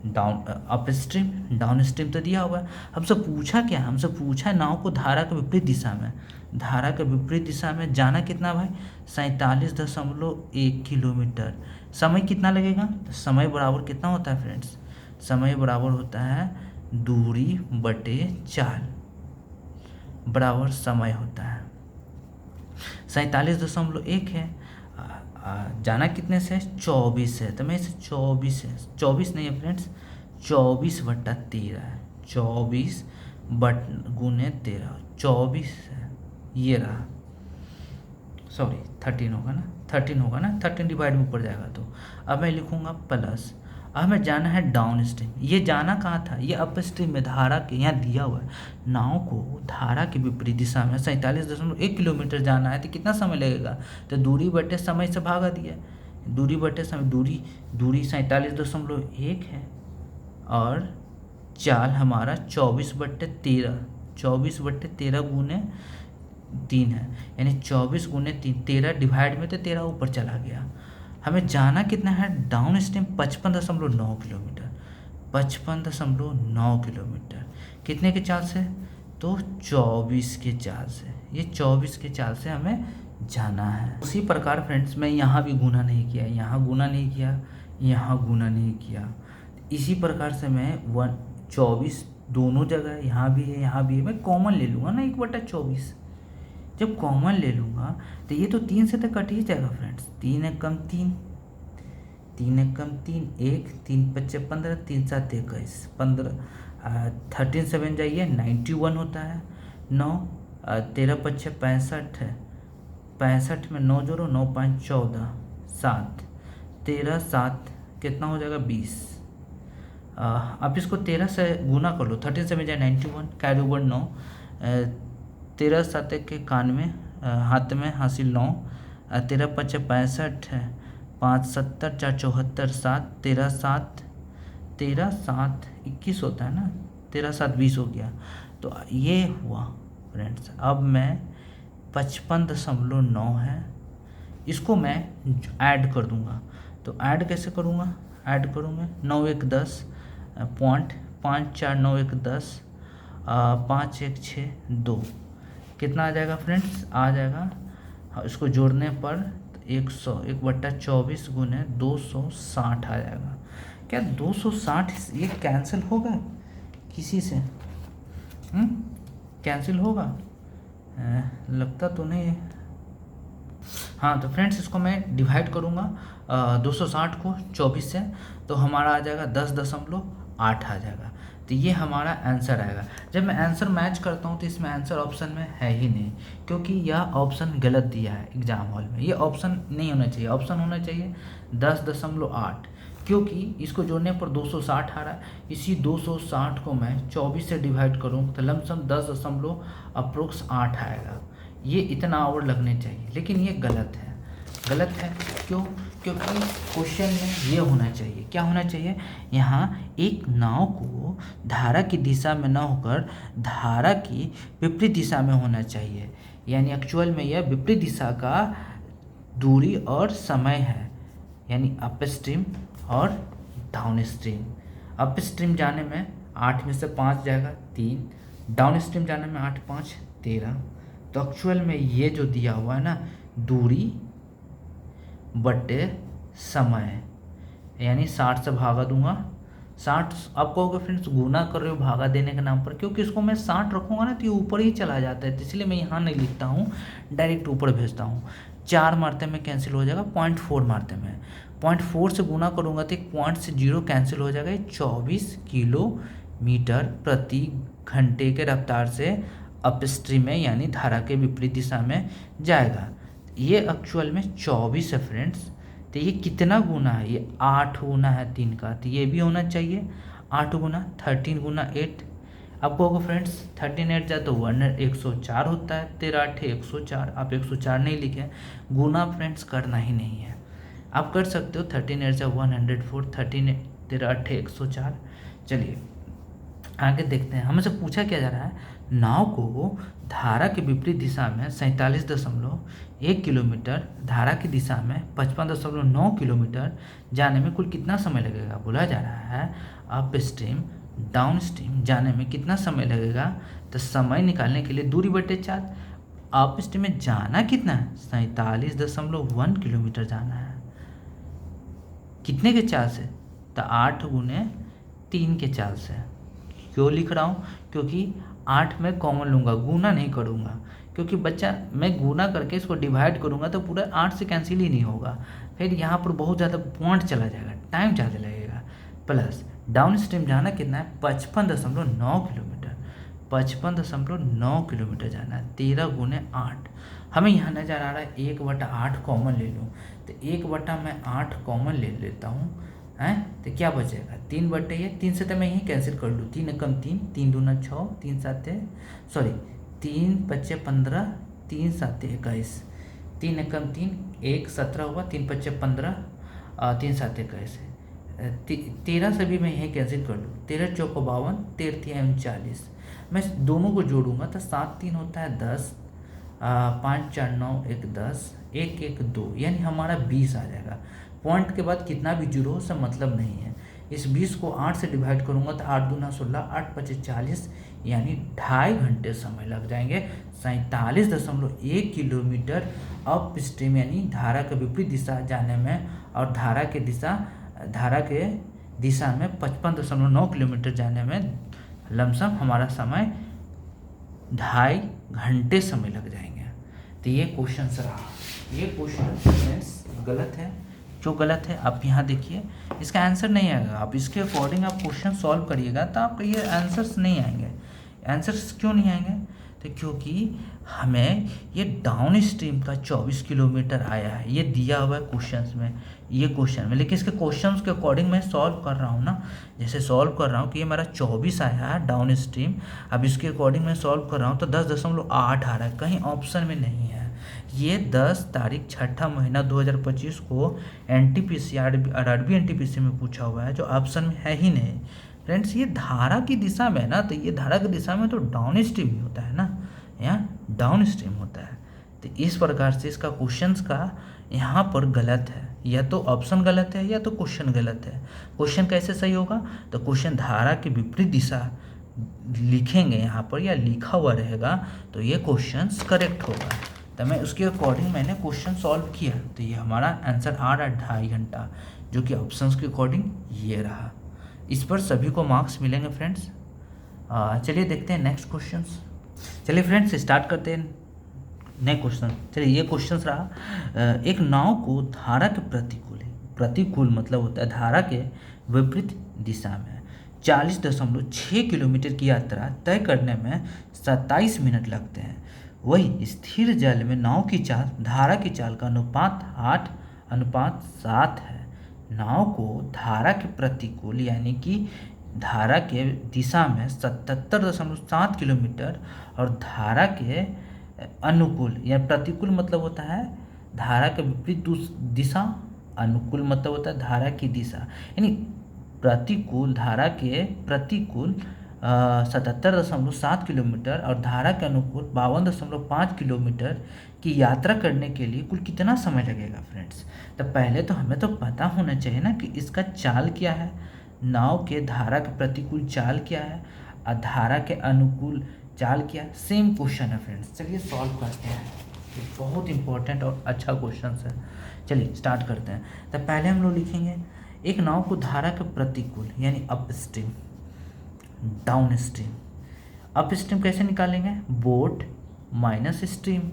अप स्ट्रीम। डाउन स्ट्रीम तो दिया हुआ है। हमसे पूछा क्या, हमसे पूछा नाव को धारा के विपरीत दिशा में, धारा के विपरीत दिशा में जाना कितना भाई, 47.1 किलोमीटर। समय कितना लगेगा, तो समय बराबर कितना होता है फ्रेंड्स, समय बराबर होता है दूरी बटे चाल बराबर समय होता है। 47.1 है, जाना कितने से, 24 है, तो मैं इसे 24 नहीं है फ्रेंड्स, 24/13 है। 24 गुने 13, 24 है, ये रहा, सॉरी 13 होगा ना, 13 डिवाइड में ऊपर जाएगा तो अब मैं लिखूंगा प्लस। अब हमें जाना है डाउन स्ट्रीम। ये जाना कहाँ था, ये अप स्ट्रीम में धारा के यहाँ दिया हुआ है। नाव को धारा के विपरीत दिशा में 47.1 किलोमीटर जाना है तो कितना समय लगेगा, तो दूरी बटे समय से भागा दिया, दूरी बटे समय, दूरी 47.1 है और चाल हमारा 24/13, 24/13 गुने 3 है, यानी 24 गुने 3, 13 डिवाइड में तो 13 ऊपर चला गया। हमें जाना कितना है डाउन स्ट्रीम, 55.9 किलोमीटर, 55.9 किलोमीटर कितने के चाल से, तो 24 के चाल से, ये 24 के चाल से हमें जाना है। उसी प्रकार फ्रेंड्स मैं यहाँ भी गुना नहीं किया, यहाँ गुना नहीं किया, यहाँ गुना नहीं किया, इसी प्रकार से मैं 24 दोनों जगह, यहाँ भी है यहाँ भी है, मैं कॉमन ले लूँगा ना 1/24। जब कॉमन ले लूँगा तो ये तो 3 से तो कट ही जाएगा फ्रेंड्स, 3 एक कम 3, 3 एक कम 3, 1, 3 5 15, 3 7 21, 15, 13 से बन जाइए 91 होता है, 9, 13 5 65 है, 65 में 9 जोड़ो, 9 5 14, 7, 13 7 कितना हो जाएगा 20। आप इसको 13 से गुना कर लो, 13 से बन जाए 91, कैरी ओवर 9, 13 7 के 91, हाथ में हासिल 9, 13 5 65 है, 5 70 4 74, 7 13 7 21 होता है ना, 13 7 20 हो गया। तो ये हुआ फ्रेंड्स। अब मैं 55.9 है, इसको मैं ऐड कर दूंगा। तो ऐड कैसे करूँगा, ऐड करूँगा 9 1 10 पॉइंट 5 4 9 1 10 5 1 6 2, कितना आ जाएगा फ्रेंड्स, आ जाएगा इसको जोड़ने पर 100/24 गुने 260 आ जाएगा। क्या 260 ये कैंसिल होगा किसी से, कैंसिल होगा, लगता तो नहीं है। हाँ तो फ्रेंड्स इसको मैं डिवाइड करूँगा 260 को 24 से, तो हमारा आ जाएगा 10.8 आ जाएगा। तो ये हमारा आंसर आएगा। जब मैं आंसर मैच करता हूँ तो इसमें आंसर ऑप्शन में है ही नहीं, क्योंकि यह ऑप्शन गलत दिया है एग्जाम हॉल में। ये ऑप्शन नहीं होना चाहिए, ऑप्शन होना चाहिए 10.8, क्योंकि इसको जोड़ने पर 260 आ रहा है। इसी 260 को मैं 24 से डिवाइड करूँ तो लमसम 10.8 आएगा। ये इतना आवर लगने चाहिए, लेकिन ये गलत है, गलत है। क्यों, क्योंकि क्वेश्चन में ये होना चाहिए, क्या होना चाहिए, यहाँ एक नाव को धारा की दिशा में न होकर धारा की विपरीत दिशा में होना चाहिए, यानी एक्चुअल में यह विपरीत दिशा का दूरी और समय है, यानी अप स्ट्रीम और डाउन स्ट्रीम। अप स्ट्रीम जाने में 8 में से 5 जाएगा 3, डाउन स्ट्रीम जाने में 8 5 13। तो एक्चुअल में ये जो दिया हुआ है ना, दूरी बटे समय, यानी 60 से भागा दूंगा 60 आप कहोगे फ्रेंड्स गुना कर रहे हो भागा देने के नाम पर, क्योंकि इसको मैं 60 रखूँगा ना तो ये ऊपर ही चला जाता है, तो इसलिए मैं यहाँ नहीं लिखता हूँ, डायरेक्ट ऊपर भेजता हूँ। 4 मारते में कैंसिल हो जाएगा, 0.4 मारते में 0.4 से गुना करूँगा तो एक पॉइंट से 0 कैंसिल हो जाएगा। 24 किलोमीटर प्रति घंटे के रफ्तार से अपस्ट्रीम में यानी धारा के विपरीत दिशा में जाएगा। ये एक्चुअल में 24 है फ्रेंड्स, तो ये कितना गुना है, ये 8 गुना है 3 का, तो ये भी होना चाहिए 8 गुना 13 गुना 8। आपको होगा फ्रेंड्स 13 8 जाए तो 104 होता है, 13 8 104, आप 104 नहीं लिखे, गुना फ्रेंड्स करना ही नहीं है। आप कर सकते हो 13 8 जाए 104, 13 13 8 104। चलिए आगे देखते हैं, हमसे पूछा क्या जा रहा है, नाव को धारा के विपरीत दिशा में 47.1 किलोमीटर, धारा की दिशा में 55.9 किलोमीटर जाने में कुल कितना समय लगेगा। बोला जा रहा है अप स्ट्रीम डाउन स्ट्रीम जाने में कितना समय लगेगा, तो समय निकालने के लिए दूरी बटे 4, अप स्ट्रीम में जाना कितना है 47.1 किलोमीटर जाना है, कितने के चाल से, तो 8 गुने 3 के चाल से। क्यों लिख रहा हूँ, क्योंकि 8 में कॉमन लूँगा, गुना नहीं करूँगा, क्योंकि बच्चा मैं गुना करके इसको डिवाइड करूँगा तो पूरा 8 से कैंसिल ही नहीं होगा, फिर यहाँ पर बहुत ज़्यादा पॉइंट चला जाएगा, टाइम ज़्यादा लगेगा। प्लस डाउन स्ट्रीम जाना कितना है 55.9 किलोमीटर, 55.9 किलोमीटर जाना है, 13 गुने 8। हमें यहाँ नज़र आ रहा है 1/8 कॉमन ले लूँ, तो 1/8 कॉमन ले लेता हूँ हैं, तो क्या बचेगा 3 बटे ये 3 से तो मैं यही कैंसिल कर लूँ, 3 एकम 3, 3 दूना 6, 3 साते 3 पच्चे 15, 3 साते 21, 3 एकम 3 1 17 हुआ, 3 पच्चे 15, 3 साते 21, 13 से भी मैं यही कैंसिल कर लूँ, 13 चौको 52, 13 39, मैं दोनों को जोड़ूंगा तो 7 3 होता है 10, 5 4 9 1 10, 1 1 2, यानी हमारा 20 आ जाएगा। पॉइंट के बाद कितना भी जीरो हो सब मतलब नहीं है। इस 20 को 8 से डिवाइड करूंगा तो 8 दूना 16, 8 पचे 40, यानी 2.5 घंटे समय लग जाएंगे 47.1 किलोमीटर अप स्ट्रीम यानी धारा के विपरीत दिशा जाने में, और धारा के दिशा में 55.9 किलोमीटर जाने में लमसम हमारा समय 2.5 घंटे समय लग जाएंगे। तो ये क्वेश्चन रहा, ये क्वेश्चन गलत है। जो गलत है आप यहाँ देखिए, इसका आंसर नहीं आएगा, आप इसके अकॉर्डिंग आप क्वेश्चन सॉल्व करिएगा तो आपका ये आंसर्स नहीं आएंगे। आंसर्स क्यों नहीं आएंगे, तो क्योंकि हमें ये डाउन स्ट्रीम का 24 किलोमीटर आया है, ये दिया हुआ है क्वेश्चंस में, ये क्वेश्चन में, लेकिन इसके क्वेश्चंस के अकॉर्डिंग मैं सॉल्व कर रहा हूँ ना, जैसे सॉल्व कर रहा हूँ कि ये मेरा 24 आया है डाउन स्ट्रीम, अब इसके अकॉर्डिंग मैं सॉल्व कर रहा हूँ तो 10.8 आ रहा है, कहीं ऑप्शन में नहीं है। ये 10 तारीख 6 महीना 2025 को NTPC RRB NTPC में पूछा हुआ है, जो ऑप्शन में है ही नहीं फ्रेंड्स। ये धारा की दिशा में है ना, तो ये धारा की दिशा में तो डाउन स्ट्रीम ही होता है ना, यहाँ डाउन स्ट्रीम होता है। तो इस प्रकार से इसका क्वेश्चंस का यहाँ पर गलत है, या तो ऑप्शन गलत है या तो क्वेश्चन गलत है। क्वेश्चन कैसे सही होगा, तो क्वेश्चन धारा की विपरीत दिशा लिखेंगे यहाँ पर या लिखा हुआ रहेगा तो ये क्वेश्चंस करेक्ट होगा। तो मैं उसके अकॉर्डिंग मैंने क्वेश्चन सॉल्व किया, तो ये हमारा आंसर आ रहा है 2.5 घंटा, जो कि ऑप्शंस के अकॉर्डिंग ये रहा। इस पर सभी को मार्क्स मिलेंगे फ्रेंड्स। चलिए देखते हैं नेक्स्ट क्वेश्चंस। चलिए फ्रेंड्स स्टार्ट करते हैं नए क्वेश्चन। चलिए ये क्वेश्चन रहा, एक नाव को धारा के प्रतिकूल मतलब होता है धारा के विपरीत दिशा में 40.6 किलोमीटर की यात्रा तय करने में 27 मिनट लगते हैं। वही स्थिर जल में नाव की चाल धारा की चाल का अनुपात 8:7 है। नाव को धारा के प्रतिकूल यानी कि धारा के दिशा में 77.7 किलोमीटर और धारा के अनुकूल या प्रतिकूल मतलब होता है धारा के विपरीत दिशा, अनुकूल मतलब होता है धारा की दिशा, यानी प्रतिकूल धारा के प्रतिकूल 77.7 किलोमीटर और धारा के अनुकूल 52.5 किलोमीटर की यात्रा करने के लिए कुल कितना समय लगेगा फ्रेंड्स। तो पहले तो हमें तो पता होना चाहिए ना कि इसका चाल क्या है, नाव के धारा के प्रतिकूल चाल क्या है और धारा के अनुकूल चाल क्या है। सेम क्वेश्चन है फ्रेंड्स, चलिए सॉल्व करते हैं। ये बहुत इंपॉर्टेंट और अच्छा क्वेश्चन है। चलिए स्टार्ट करते हैं। तो पहले हम लोग लिखेंगे एक नाव को धारा के प्रतिकूल यानी up stream, down stream, up stream कैसे निकालेंगे, बोट माइनस स्ट्रीम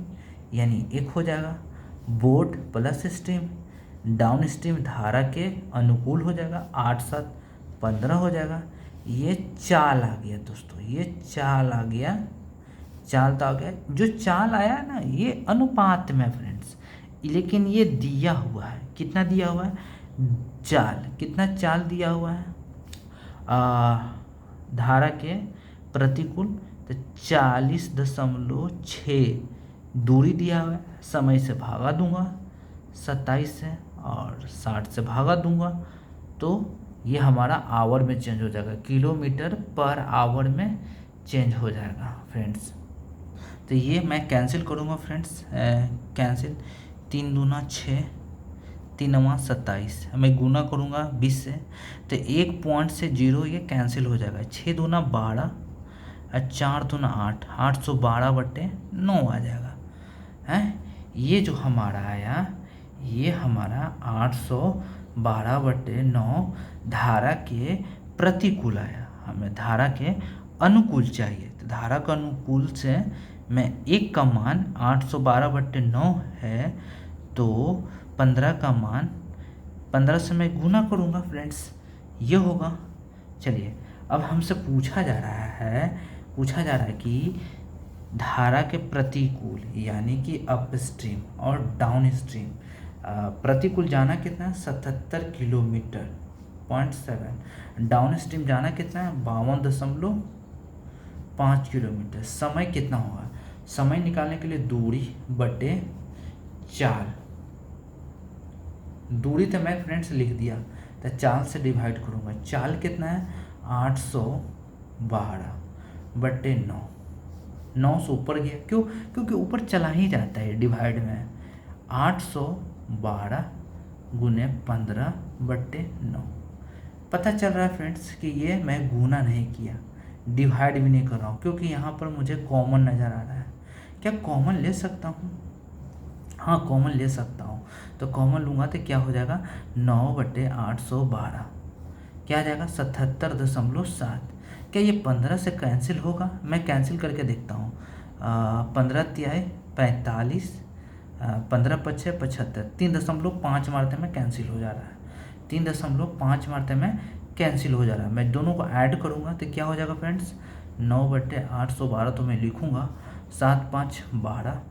यानी एक हो जाएगा, boat plus stream, down stream धारा के अनुकूल हो जाएगा, 8 7 15 हो जाएगा। ये चाल आ गया दोस्तों, ये चाल आ गया, चाल तो आ गया। जो चाल आया है ना ये अनुपात में फ्रेंड्स, लेकिन ये दिया हुआ है, कितना दिया हुआ है, चाल, कितना चाल दिया हुआ है धारा के प्रतिकूल, तो 40.6 दूरी दिया हुआ है, समय से भागा दूंगा 27 से और 60 से भागा दूंगा, तो ये हमारा आवर में चेंज हो जाएगा, किलोमीटर पर आवर में चेंज हो जाएगा फ्रेंड्स। तो ये मैं कैंसिल करूँगा फ्रेंड्स, कैंसिल, 3 दूना 6, 3 नवा 27, मैं गुना करूँगा 20 से, तो 1 पॉइंट से 0 ये कैंसिल हो जाएगा, 6 दूना 12 और 4 दूना 8, 812/9 आ जाएगा है। ये जो हमारा आया ये हमारा 812/9 धारा के प्रतिकूल आया, हमें धारा के अनुकूल चाहिए, तो धारा के अनुकूल से मैं एक का मान 812/9 है, तो 15 का मान 15 से मैं गुना करूँगा फ्रेंड्स, ये होगा। चलिए अब हमसे पूछा जा रहा है कि धारा के प्रतिकूल यानी कि अप स्ट्रीम और डाउन स्ट्रीम, प्रतिकूल जाना कितना है 77 किलोमीटर 0.7, डाउन स्ट्रीम जाना कितना है 52.5 किलोमीटर, समय कितना होगा, समय निकालने के लिए दूरी बटे चाल, दूरी तो मैं फ्रेंड्स लिख दिया, तो चाल से डिवाइड करूँगा, चाल कितना है 812/9, 9 से ऊपर गया, क्यों, क्योंकि ऊपर चला ही जाता है डिवाइड में, 812 गुने 15/9, पता चल रहा है फ्रेंड्स कि ये मैं गुना नहीं किया, डिवाइड भी नहीं कर रहा हूँ, क्योंकि यहाँ पर मुझे कॉमन नज़र आ रहा है। क्या कॉमन ले सकता हूँ, हाँ कॉमन ले सकता हूँ, तो कॉमन लूँगा तो क्या हो जाएगा 9/812, क्या आ जाएगा 77.7, क्या ये 15 से कैंसिल होगा, मैं कैंसिल करके देखता हूँ, 15 तिहाई 45, 15 पचे 75, 3.5 मारते में कैंसिल हो जा रहा है, 3.5 मारते में कैंसिल हो जा रहा है, मैं दोनों को ऐड करूँगा तो क्या हो जाएगा फ्रेंड्स 9/812, तो मैं लिखूँगा 7 5 12,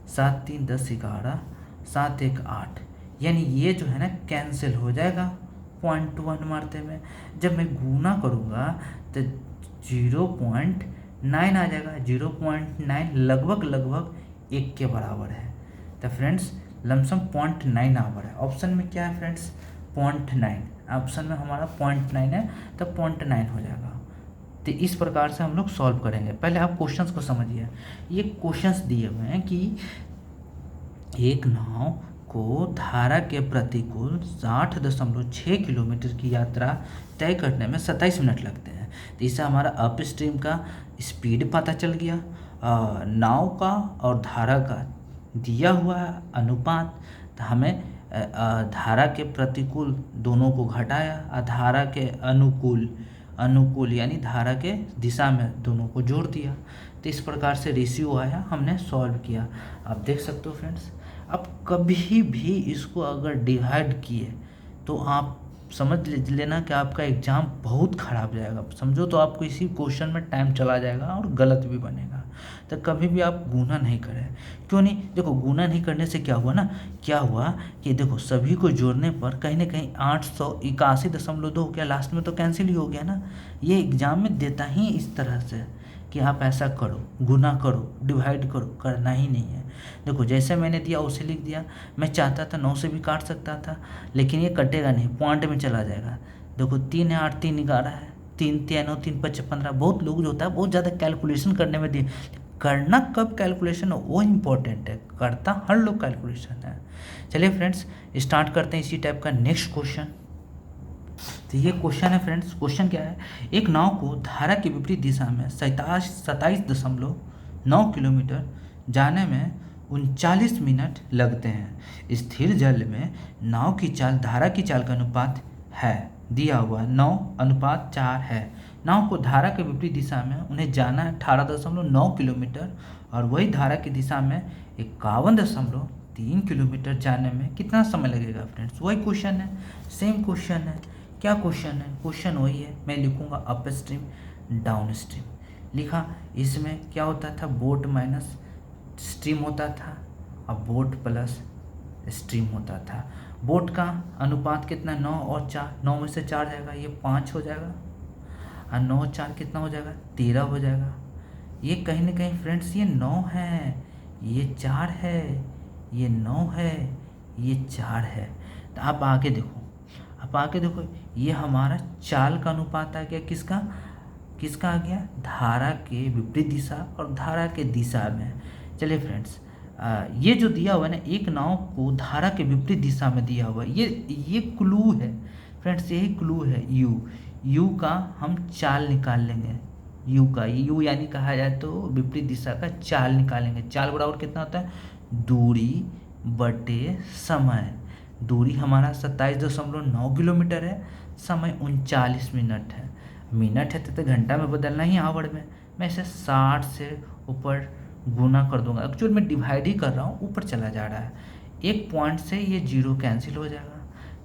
7 3 10 11, 7 1 8, यानी ये जो है ना कैंसिल हो जाएगा 0.1 मारते में, जब मैं गुना करूँगा तो 0.9 आ जाएगा, 0.9 लगभग 1 के बराबर है, तो फ्रेंड्स लमसम 0.9 आवर है। ऑप्शन में क्या है फ्रेंड्स 0.9, ऑप्शन में हमारा 0.9 है, तो 0.9 हो जाएगा। तो इस प्रकार से हम लोग सॉल्व करेंगे। पहले आप क्वेश्चंस को समझिए, ये क्वेश्चंस दिए हुए हैं कि एक नाव को धारा के प्रतिकूल 60.6 किलोमीटर की यात्रा तय करने में 27 मिनट लगते हैं, तो इससे हमारा अप स्ट्रीम का स्पीड पता चल गया, नाव का और धारा का दिया हुआ है अनुपात, तो हमें धारा के प्रतिकूल दोनों को घटाया, धारा के अनुकूल यानी धारा के दिशा में दोनों को जोड़ दिया, तो इस प्रकार से रेशियो आया, हमने सॉल्व किया। आप देख सकते हो फ्रेंड्स, अब कभी भी इसको अगर डिवाइड किए तो आप समझ लेना कि आपका एग्ज़ाम बहुत ख़राब जाएगा, समझो तो आपको इसी क्वेश्चन में टाइम चला जाएगा और गलत भी बनेगा, तो कभी भी आप गुना नहीं करें। क्यों नहीं, देखो गुना नहीं करने से क्या हुआ ना, क्या हुआ कि देखो सभी को जोड़ने पर कहीं ना कहीं 881.2 क्या लास्ट में तो कैंसिल ही हो गया ना, ये एग्ज़ाम में देता ही इस तरह से कि आप ऐसा करो, गुना करो, डिवाइड करो, करना ही नहीं है। देखो जैसे मैंने दिया उसे लिख दिया, मैं चाहता था 9 से भी काट सकता था, लेकिन ये कटेगा नहीं, पॉइंट में चला जाएगा। देखो 3 है 8 3 11 है, 3 3 9 3 5 15, बहुत लोग जो होता है बहुत ज़्यादा कैलकुलेशन करने में दिए, करना कब कैलकुलेशन हो वो इम्पोर्टेंट है, करता हर लोग कैलकुलेशन है। चलिए फ्रेंड्स स्टार्ट करते हैं इसी टाइप का नेक्स्ट क्वेश्चन। तो ये क्वेश्चन है फ्रेंड्स, क्वेश्चन क्या है, एक नाव को धारा की विपरीत दिशा में 27.9 किलोमीटर जाने में 39 मिनट लगते हैं। स्थिर जल में नाव की चाल धारा की चाल का अनुपात है, दिया हुआ 9:4 है। नाव को धारा के विपरीत दिशा में उन्हें जाना है 18.9 किलोमीटर और वही धारा की दिशा में 51.3 किलोमीटर जाने में कितना समय लगेगा फ्रेंड्स? वही क्वेश्चन है, सेम क्वेश्चन है। क्या क्वेश्चन है? क्वेश्चन वही है। मैं लिखूँगा अप स्ट्रीम डाउन स्ट्रीम लिखा। इसमें क्या होता था? बोट माइनस स्ट्रीम होता था और बोट प्लस स्ट्रीम होता था। बोट का अनुपात कितना? 9 और 4, 9 में से 4 जाएगा, ये 5 हो जाएगा और 9 4 कितना हो जाएगा? 13 हो जाएगा। ये कहीं ना कहीं फ्रेंड्स ये 9 है, ये 4 है, ये 9 है, ये 4 है। तो आप आगे देखो, ये हमारा चाल का अनुपात आ गया। किसका आ गया? धारा के विपरीत दिशा और धारा के दिशा में। चलिए फ्रेंड्स, ये जो दिया हुआ है ना, एक नाव को धारा के विपरीत दिशा में दिया हुआ है, ये क्लू है फ्रेंड्स, यही क्लू है। यू का हम चाल निकाल लेंगे। यू यानी कहा जाए तो विपरीत दिशा का चाल निकालेंगे। चाल बराबर कितना होता है? दूरी बटे समय। दूरी हमारा 27.9 किलोमीटर है, समय 39 मिनट है। मिनट है तो घंटा में बदलना ही आवड़ में। मैं इसे 60 से ऊपर गुना कर दूंगा। एक्चुअल में डिवाइड ही कर रहा हूँ, ऊपर चला जा रहा है। एक पॉइंट से ये 0 कैंसिल हो जाएगा।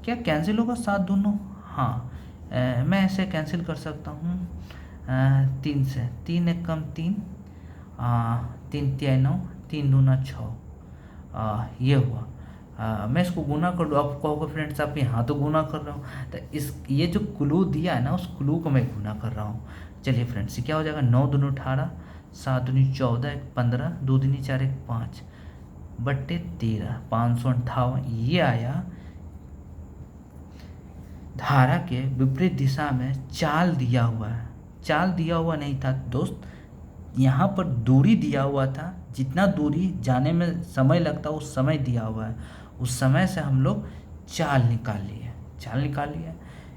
क्या कैंसिल होगा? 7 दूनों? हाँ, मैं ऐसे कैंसिल कर सकता हूँ 3 से। 3 एक कम 3, 3 तिया 9, 3 दूना 6, ये हुआ। मैं इसको गुना कर दूँ। आप कहोगे फ्रेंड्स आप यहाँ तो गुना कर रहा हूँ, तो ये जो क्लू दिया है ना, उस क्लू को मैं गुना कर रहा हूँ। चलिए फ्रेंड्स, ये क्या हो जाएगा? 9 दूनी 18, 7 दूनी 14, 1 15, 2 दूनी 4, 1 5 बट्टे 13, 558। ये आया धारा के विपरीत दिशा में चाल दिया हुआ है। चाल दिया हुआ नहीं था दोस्त, यहाँ पर दूरी दिया हुआ था। जितना दूरी जाने में समय लगता उस समय दिया हुआ है, उस समय से हम लोग चाल निकाल लिए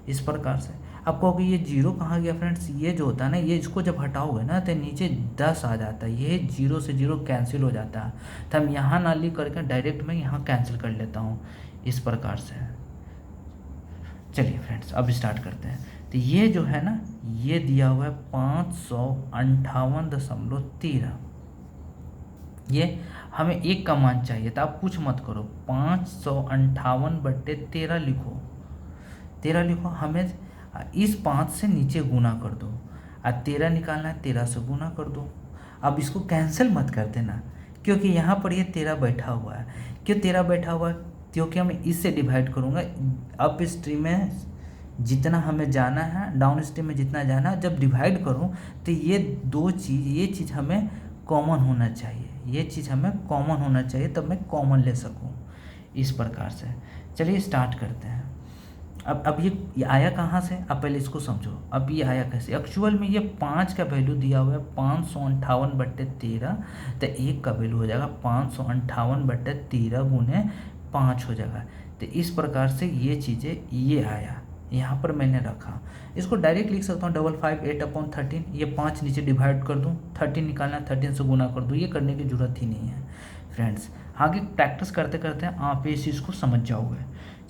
इस प्रकार से। आप कहोगे ये 0 कहाँ गया फ्रेंड्स? ये जो होता है ना, ये इसको जब हटाओगे ना तो नीचे 10 आ जाता है। ये 0 से 0 कैंसिल हो जाता है, तो हम यहाँ ना लिख करके डायरेक्ट मैं यहाँ कैंसिल कर लेता हूँ इस प्रकार से। चलिए फ्रेंड्स, अब स्टार्ट करते हैं। तो ये जो है ना, ये दिया हुआ है 558.13। ये हमें एक का मान चाहिए था। आप कुछ मत करो, 558/13 लिखो। 13 लिखो। हमें इस 5 से नीचे गुना कर दो और 13 निकालना है, 13 से गुना कर दो। अब इसको कैंसिल मत कर देना, क्योंकि यहाँ पर ये 13 बैठा हुआ है। क्यों 13 बैठा हुआ है? क्योंकि मैं इससे डिवाइड करूँगा। अप स्ट्रीम में जितना हमें जाना है, डाउन स्ट्रीम में जितना जाना है, जब डिवाइड करूँ तो ये चीज़ हमें कॉमन होना चाहिए। ये चीज़ हमें कॉमन होना चाहिए, तब मैं कॉमन ले सकूँ इस प्रकार से। चलिए स्टार्ट करते हैं। अब ये आया कहाँ से? अब पहले इसको समझो। अब ये आया कैसे? एक्चुअल में ये 5 का वैल्यू दिया हुआ है 558/13, तो 1 का वैल्यू हो जाएगा 558/13 गुने 5 हो जाएगा। तो इस प्रकार से ये चीज़ें ये आया, यहाँ पर मैंने रखा। इसको डायरेक्ट लिख सकता हूँ 558/13। ये 5 नीचे डिवाइड कर दूँ, 13 निकालना, 13 से गुना कर दूँ। ये करने की ज़रूरत ही नहीं है फ्रेंड्स। आगे प्रैक्टिस करते करते आप इस चीज़ को समझ जाओगे।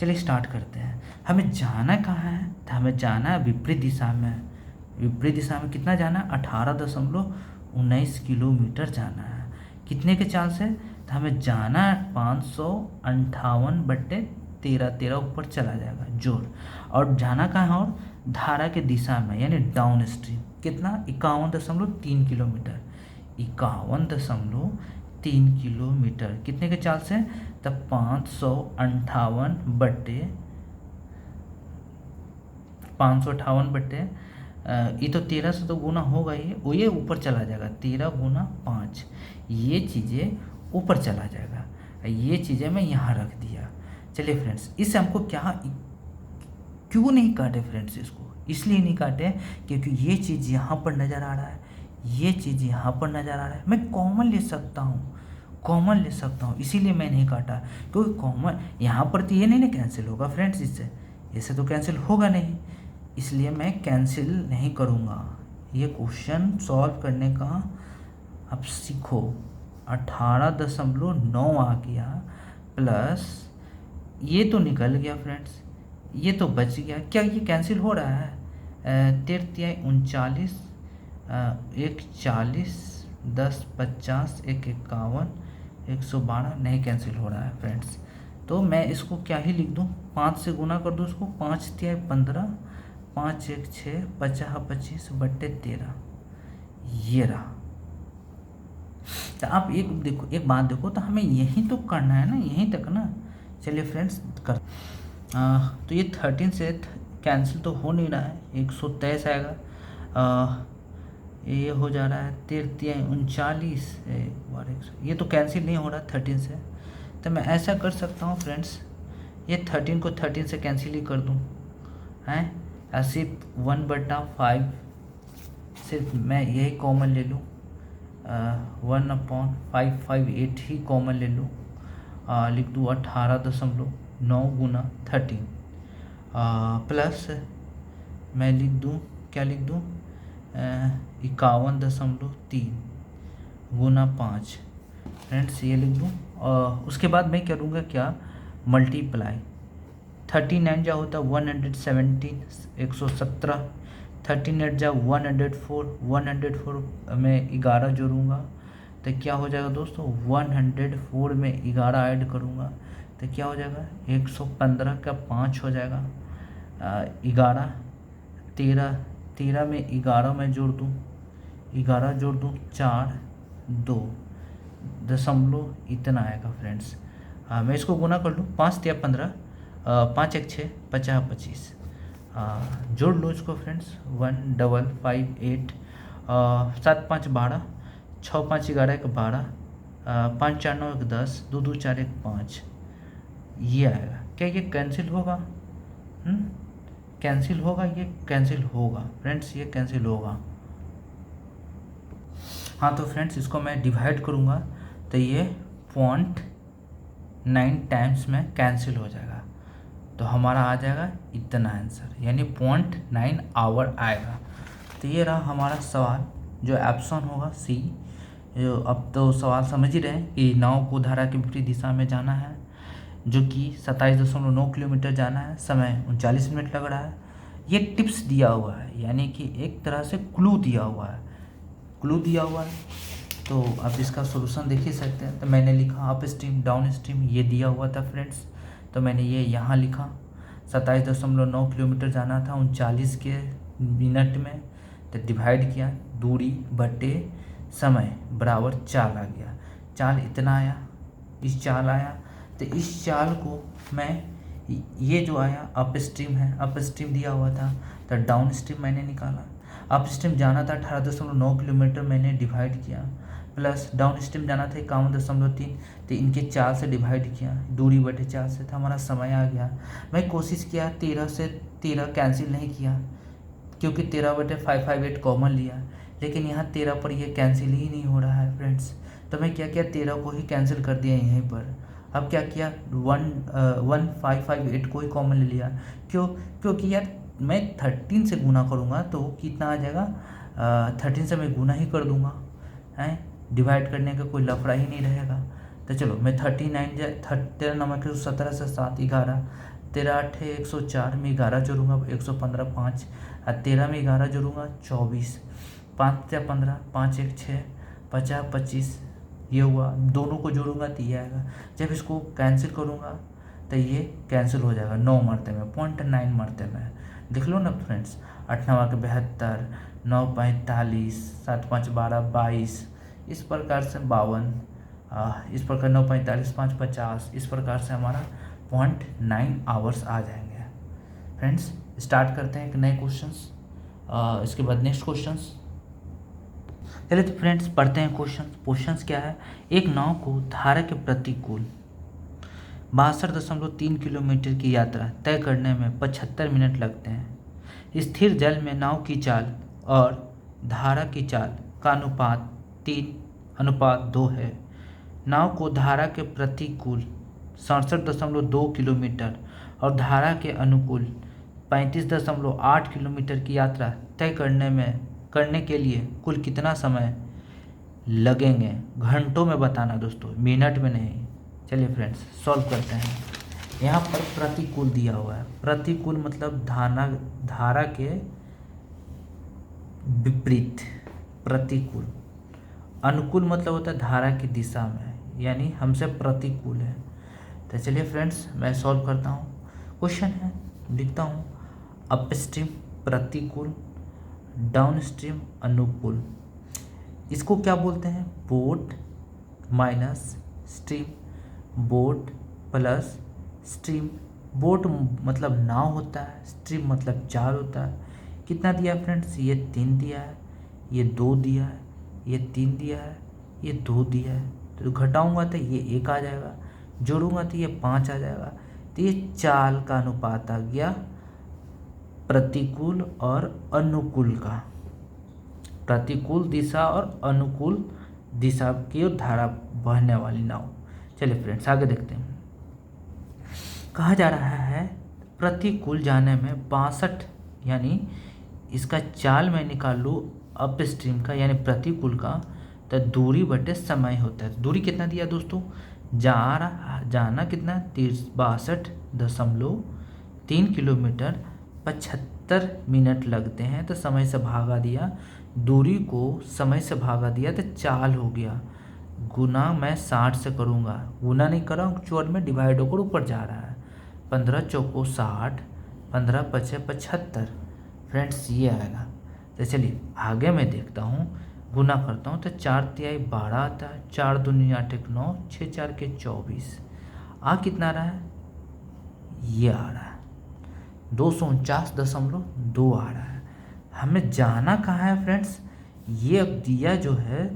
चलिए स्टार्ट करते हैं। हमें जाना कहाँ है? तो हमें जाना है विपरीत दिशा में। विपरीत दिशा में कितना जाना है? 18.19 किलोमीटर जाना है। कितने के चाल से? तो हमें जाना है 558/13। 13 ऊपर चला जाएगा जोड़। और जाना कहाँ है? और धारा के दिशा में, यानी डाउन स्ट्रीम। कितना? 51.3 किलोमीटर। 51.3 किलोमीटर कितने के चाल से? तब 558 ये तो 13 से तो गुना होगा ही, वो ये ऊपर चला जाएगा। 13 गुना 5, ये चीज़ें ऊपर चला जाएगा। ये चीज़ें मैं यहाँ रख दिया। चलिए फ्रेंड्स, इससे हमको क्या, क्यों नहीं काटे फ्रेंड्स? इसको इसलिए नहीं काटे क्योंकि ये चीज़ यहाँ पर नज़र आ रहा है, ये चीज़ यहाँ पर नज़र आ रहा है। मैं कॉमन ले सकता हूँ, इसीलिए मैं नहीं काटा। क्योंकि कॉमन यहाँ पर तो ये नहीं ना कैंसिल होगा फ्रेंड्स, इससे तो कैंसिल होगा नहीं, इसलिए मैं कैंसिल नहीं करूँगा। ये क्वेश्चन सॉल्व करने का अब सीखो। 18.9 आ गया, प्लस ये तो निकल गया फ्रेंड्स, ये तो बच गया, क्या ये कैंसिल हो रहा है? 13 39 1 40 10 50 1 51 112 नहीं कैंसिल हो रहा है फ्रेंड्स। तो मैं इसको क्या ही लिख दूँ, 5 से गुना कर दूँ इसको, 5 तिया 15 5 1 6 50 25 बट्टे 13, ये रहा। तो आप एक देखो, एक बात देखो, तो हमें यहीं तो करना है ना, यहीं तक ना। चलिए फ्रेंड्स कर तो ये 13 से कैंसिल तो हो नहीं रहा है, 123 आएगा। ये हो जा रहा है 13 39 ये तो कैंसिल नहीं हो रहा 13 से। तो मैं ऐसा कर सकता हूँ फ्रेंड्स, ये 13 को 13 से कैंसिल ही कर दूँ हैं, सिर्फ 1/5 सिर्फ मैं यही कॉमन ले लूँ, 1/558 ही कॉमन ले लूँ, लिख दूँ 18.9 गुना 13 प्लस मैं लिख दूँ, क्या लिख दूँ, 51.3 गुना 5 फ्रेंड्स, ये लिख दूँ। उसके बाद मैं करूँगा क्या, मल्टीप्लाई 39 जा होता 117 117, 13 जा 104 104 में 11 जोड़ूँगा तो क्या हो जाएगा दोस्तों, 104 में 11 ऐड करूँगा तो क्या हो जाएगा, 115 का 5 हो जाएगा, 11 13 में 11 में जोड़ दूँ, 11 जोड़ दूँ 4 2 दशमलव इतना आएगा फ्रेंड्स। मैं इसको गुना कर लूँ, 5 तिया 15 5 1 6 50 25 जोड़ लो इसको फ्रेंड्स, 1558 7 5 12 6 5 11 1 12 5 4 9 1 10 2 2 4 1 5, ये आएगा। क्या ये कैंसिल होगा? कैंसिल होगा, ये कैंसिल होगा फ्रेंड्स, ये कैंसिल होगा। हाँ तो फ्रेंड्स इसको मैं डिवाइड करूँगा तो ये 0.9 टाइम्स में कैंसिल हो जाएगा, तो हमारा आ जाएगा इतना आंसर, यानी 0.9 आवर आएगा। तो ये रहा हमारा सवाल, जो ऑप्शन होगा सी। जो अब तो सवाल समझ ही रहे हैं कि नाव को धारा के विपरीत दिशा में जाना है, जो कि 27.9 किलोमीटर जाना है, समय 39 मिनट लग रहा है। ये टिप्स दिया हुआ है, यानी कि एक तरह से क्लू दिया हुआ है, क्लू दिया हुआ है। तो आप इसका सोल्यूशन देख ही सकते हैं। तो मैंने लिखा अप स्ट्रीम डाउन स्ट्रीम, ये दिया हुआ था फ्रेंड्स, तो मैंने ये यहाँ लिखा 27.9 किलोमीटर जाना था 39 के मिनट में, तो डिवाइड किया दूरी बटे समय बराबर 4 आ गया, 4 इतना आया, इस 4 आया। तो इस चाल को मैं, ये जो आया अप स्ट्रीम है, अप स्ट्रीम दिया हुआ था, तो डाउन स्ट्रीम मैंने निकाला। अप स्ट्रीम जाना था 18.9 किलोमीटर, मैंने डिवाइड किया, प्लस डाउन स्ट्रीम जाना था 51.3, तो इनके 4 से डिवाइड किया, दूरी बटे 4 से, था हमारा समय आ गया। मैं कोशिश किया 13 से 13 कैंसिल नहीं किया, क्योंकि 13/558 कॉमन लिया, लेकिन यहाँ 13 पर ये कैंसिल ही नहीं हो रहा है फ्रेंड्स। तो मैं क्या किया, 13 को ही कैंसिल कर दिया यहीं पर। अब क्या किया, 1558 को ही कॉमन ले लिया, क्योंकि यार मैं 13 से गुना करूँगा तो कितना आ जाएगा, 13 से मैं गुना ही कर दूँगा, हैं, डिवाइड करने का कोई लफड़ा ही नहीं रहेगा। तो चलो मैं 39 13 नंबर 17 से 7 11, 13 8 104 में 11 जोड़ूँगा 115 5, और 13 में 11 जोड़ूँगा 24, 5 से 15 5 1 6 50 25, ये हुआ, दोनों को जोड़ूंगा तो ये आएगा। जब इसको कैंसिल करूंगा तो ये कैंसिल हो जाएगा 9 मरते में, 0.9 मरते में, देख लो ना फ्रेंड्स। 8 9 के 72, 9 45, 7 5 12 22, इस प्रकार से 52, इस प्रकार 9 45 5 50, इस प्रकार से हमारा 0.9 आवर्स आ जाएंगे फ्रेंड्स। स्टार्ट करते हैं एक नए क्वेश्चंस, इसके बाद नेक्स्ट क्वेश्चंस। चलिए तो फ्रेंड्स पढ़ते हैं क्वेश्चंस क्या है। एक नाव को धारा के प्रतिकूल 62.3 किलोमीटर की यात्रा तय करने में 75 मिनट लगते हैं। स्थिर जल में नाव की चाल और धारा की चाल का अनुपात 3:2 है। नाव को धारा के प्रतिकूल 67.2 किलोमीटर और धारा के अनुकूल 35.8 किलोमीटर की यात्रा तय करने के लिए कुल कितना समय लगेंगे, घंटों में बताना दोस्तों, मिनट में नहीं। चलिए फ्रेंड्स सॉल्व करते हैं। यहाँ पर प्रतिकूल दिया हुआ है। प्रतिकूल मतलब धारा के विपरीत प्रतिकूल। अनुकूल मतलब होता है धारा की दिशा में, यानी हमसे प्रतिकूल है। तो चलिए फ्रेंड्स मैं सॉल्व करता हूँ। क्वेश्चन है, लिखता हूँ अपस्ट्रीम प्रतिकूल, डाउनस्ट्रीम अनुकूल। इसको क्या बोलते हैं? Boat minus stream, boat plus stream. Boat मतलब नाव होता है, स्ट्रीम मतलब चार होता है। कितना दिया फ्रेंड्स? ये 3 दिया है, ये 2 दिया है, ये 3 दिया है, ये 2 दिया है। तो घटाऊंगा तो ये 1 आ जाएगा, जोड़ूंगा तो ये 5 आ जाएगा। तो ये चाल का अनुपात आ गया प्रतिकूल और अनुकूल का। प्रतिकूल दिशा और अनुकूल दिशा की ओर धारा बहने वाली नाव। चलिए फ्रेंड्स आगे देखते हैं। कहा जा रहा है प्रतिकूल जाने में 62, यानी इसका चाल मैं निकाल लूँ अप स्ट्रीम का यानी प्रतिकूल का, तो दूरी बटे समय होता है। दूरी कितना दिया दोस्तों? जाना कितना? 62.3 किलोमीटर, 75 मिनट लगते हैं। तो समय से भागा दिया, दूरी को समय से भागा दिया तो चाल हो गया। गुना मैं 60 से करूँगा, गुना नहीं कर रहा हूँ, चौर में डिवाइड होकर ऊपर जा रहा है। 15 चौको 60, 15 पचे 75 फ्रेंड्स ये आएगा। तो चलिए आगे मैं देखता हूँ, गुना करता हूँ तो 4 तिहाई 12 आता है, 4 दूनी 8 1 9, 6 4 के 24। आ कितना रहा है? ये आ रहा है 249.2 आ रहा है। हमें जाना कहाँ है फ्रेंड्स? ये अब दिया जो है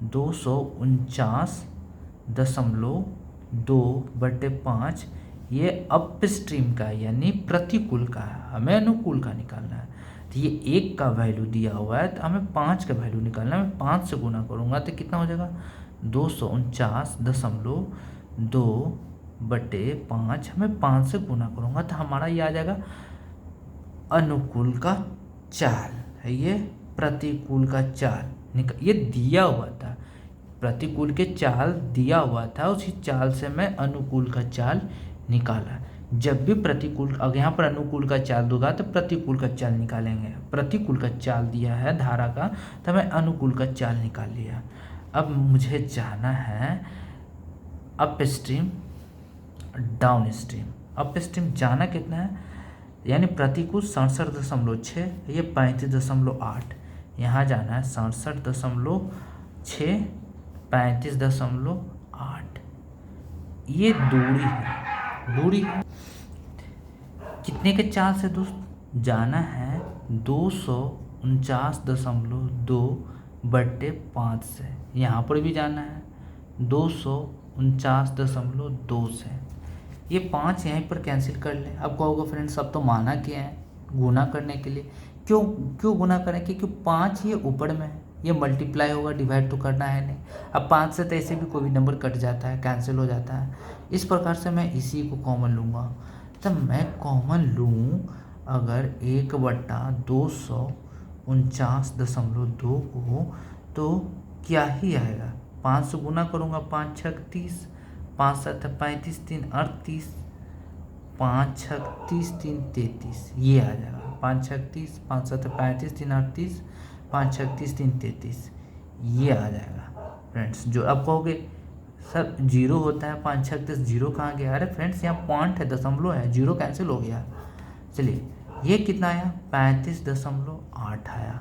249.2/5, ये अप स्ट्रीम का है यानी प्रतिकूल का है, हमें अनुकूल का निकालना है। तो ये 1 का वैल्यू दिया हुआ है तो हमें 5 का वैल्यू निकालना है। मैं 5 से गुना करूँगा तो कितना हो जाएगा? 249.2/5। हमें 5 से गुना करूँगा तो हमारा ये आ जाएगा अनुकूल का चाल है, ये प्रतिकूल का चाल ये दिया हुआ था। प्रतिकूल के चाल दिया हुआ था, उसी चाल से मैं अनुकूल का चाल निकाला। जब भी प्रतिकूल, अगर यहाँ पर अनुकूल का चाल दूंगा तो प्रतिकूल का चाल निकालेंगे। प्रतिकूल का चाल दिया है धारा का तो मैं अनुकूल का चाल निकाल लिया। अब मुझे जाना है up stream down stream. Up stream जाना कितना है? यानी प्रतिकूल 67.6, ये 35.8। यहाँ जाना है 67.6, 35.8। ये दूरी है, दूरी है कितने के चाल से दोस्त? जाना है 249.2/5 से। यहाँ पर भी जाना है 249.2 से। ये 5 यहीं पर कैंसिल कर ले। अब कहोगे फ्रेंड्स अब तो माना क्या है गुना करने के लिए, क्यों गुना करें? क्योंकि 5 ये ऊपर में है, ये मल्टीप्लाई होगा, डिवाइड तो करना है नहीं। अब 5 से तो ऐसे भी कोई भी नंबर कट जाता है, कैंसिल हो जाता है। इस प्रकार से मैं इसी को कॉमन लूँगा। तो मैं कॉमन लूँ अगर 1/249.2 को, तो क्या ही आएगा? 5 से गुना करूँगा, 5 6 30, 5 7 35, 3 38, 5 6 30, 3 33, ये आ जाएगा 5 6 30, 5 7 35, 3 38, 5 6 30, 3 33, ये आ जाएगा फ्रेंड्स। जो अब कहोगे सर जीरो होता है 5 6 30, जीरो कहाँ गया? अरे फ्रेंड्स यहाँ पॉइंट है, दशमलव है, जीरो कैंसिल हो गया। चलिए ये कितना आया? 35.8 आया,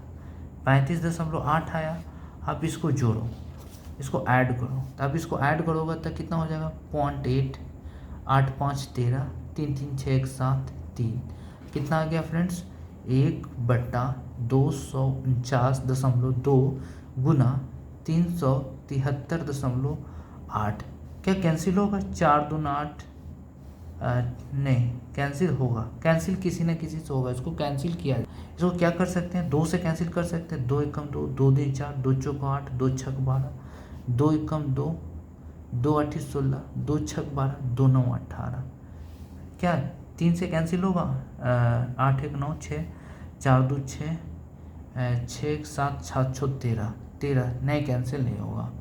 35.8 आया। अब इसको जोड़ो, इसको ऐड करो, तो अब इसको ऐड करोगे तो कितना हो जाएगा? 0.8, 8 5 13, 3 3 6 1 7 3। कितना आ गया फ्रेंड्स? 1/249.2 गुना 373.8। क्या कैंसिल होगा? 4 दूना 8, नहीं कैंसिल होगा, कैंसिल किसी न किसी से होगा। इसको कैंसिल किया जाए, इसको क्या कर सकते हैं? 2 से कैंसिल कर सकते हैं। 2 एकम 2, 2 दूनी 4, 2 चौक 8, 2 छक 12, 2 एकम 2, 2 8 16, 2 छक 12, 2 9 18। क्या 3 से कैंसिल होगा? 8 1 9 6, 4 2 6, 6 1 7 7 6 13, 13 नहीं कैंसिल नहीं होगा।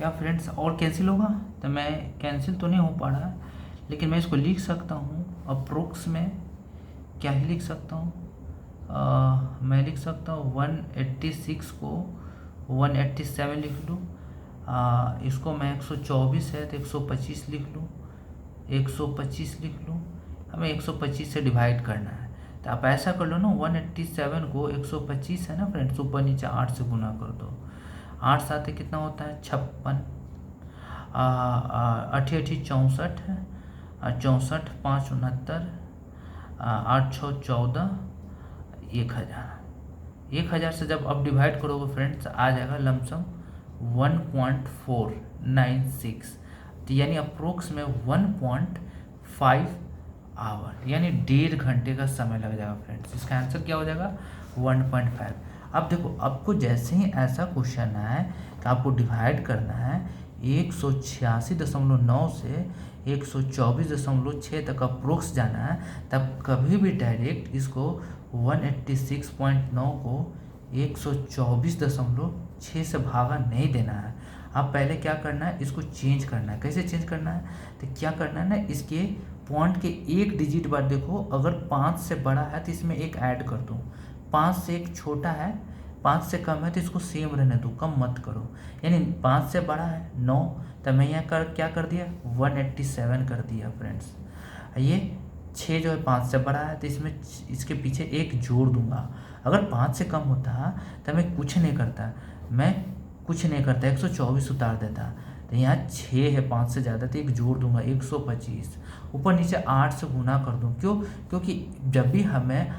या फ्रेंड्स और कैंसिल होगा? तो मैं कैंसिल तो नहीं हो पा रहा है, लेकिन मैं इसको लिख सकता हूँ अप्रोक्स में, क्या ही लिख सकता हूँ, मैं लिख सकता हूँ 186 को 187 लिख लूँ, इसको मैं 124 है तो 125 लिख लूँ, 125 लिख लूँ, हमें 125 से डिवाइड करना है। तो आप ऐसा कर लो ना, 187 को 125 है ना फ्रेंड्स, ऊपर नीचे 8 से गुना कर दो, 8 साथ कितना होता है 56, 88 64 है, 64 5 69, 8 6 14, 1000 से जब आप डिवाइड करोगे फ्रेंड्स आ जाएगा लमसम 1.496, तो यानी अप्रोक्स में 1.5 आवर, यानी 1.5 घंटे का समय लग जाएगा फ्रेंड्स। इसका आंसर क्या हो जाएगा 1.5। अब देखो, आपको जैसे ही ऐसा क्वेश्चन है कि आपको डिवाइड करना है 186.9 से 124.6 तक अप्रोक्स जाना है, तब कभी भी डायरेक्ट इसको 186.9 को 124.6 से भागा नहीं देना है। आप पहले क्या करना है, इसको चेंज करना है। कैसे चेंज करना है, तो क्या करना है ना, इसके पॉइंट के एक डिजिट बाद देखो, अगर 5 से बड़ा है तो इसमें एक ऐड कर दो, 5 से एक छोटा है, 5 से कम है तो इसको सेम रहने दो, कम मत करो। यानी 5 से बड़ा है 9, तो मैं यहाँ क्या कर दिया 187 कर दिया फ्रेंड्स। ये 6 जो है 5 से बड़ा है तो इसमें इसके पीछे एक जोड़ दूंगा। अगर 5 से कम होता तो मैं कुछ नहीं करता, 124 उतार देता। तो यहाँ 6 है 5 से ज़्यादा, तो एक जोड़ दूंगा 125, ऊपर नीचे 8 से गुना कर दूँ। क्यों? क्योंकि जब भी हमें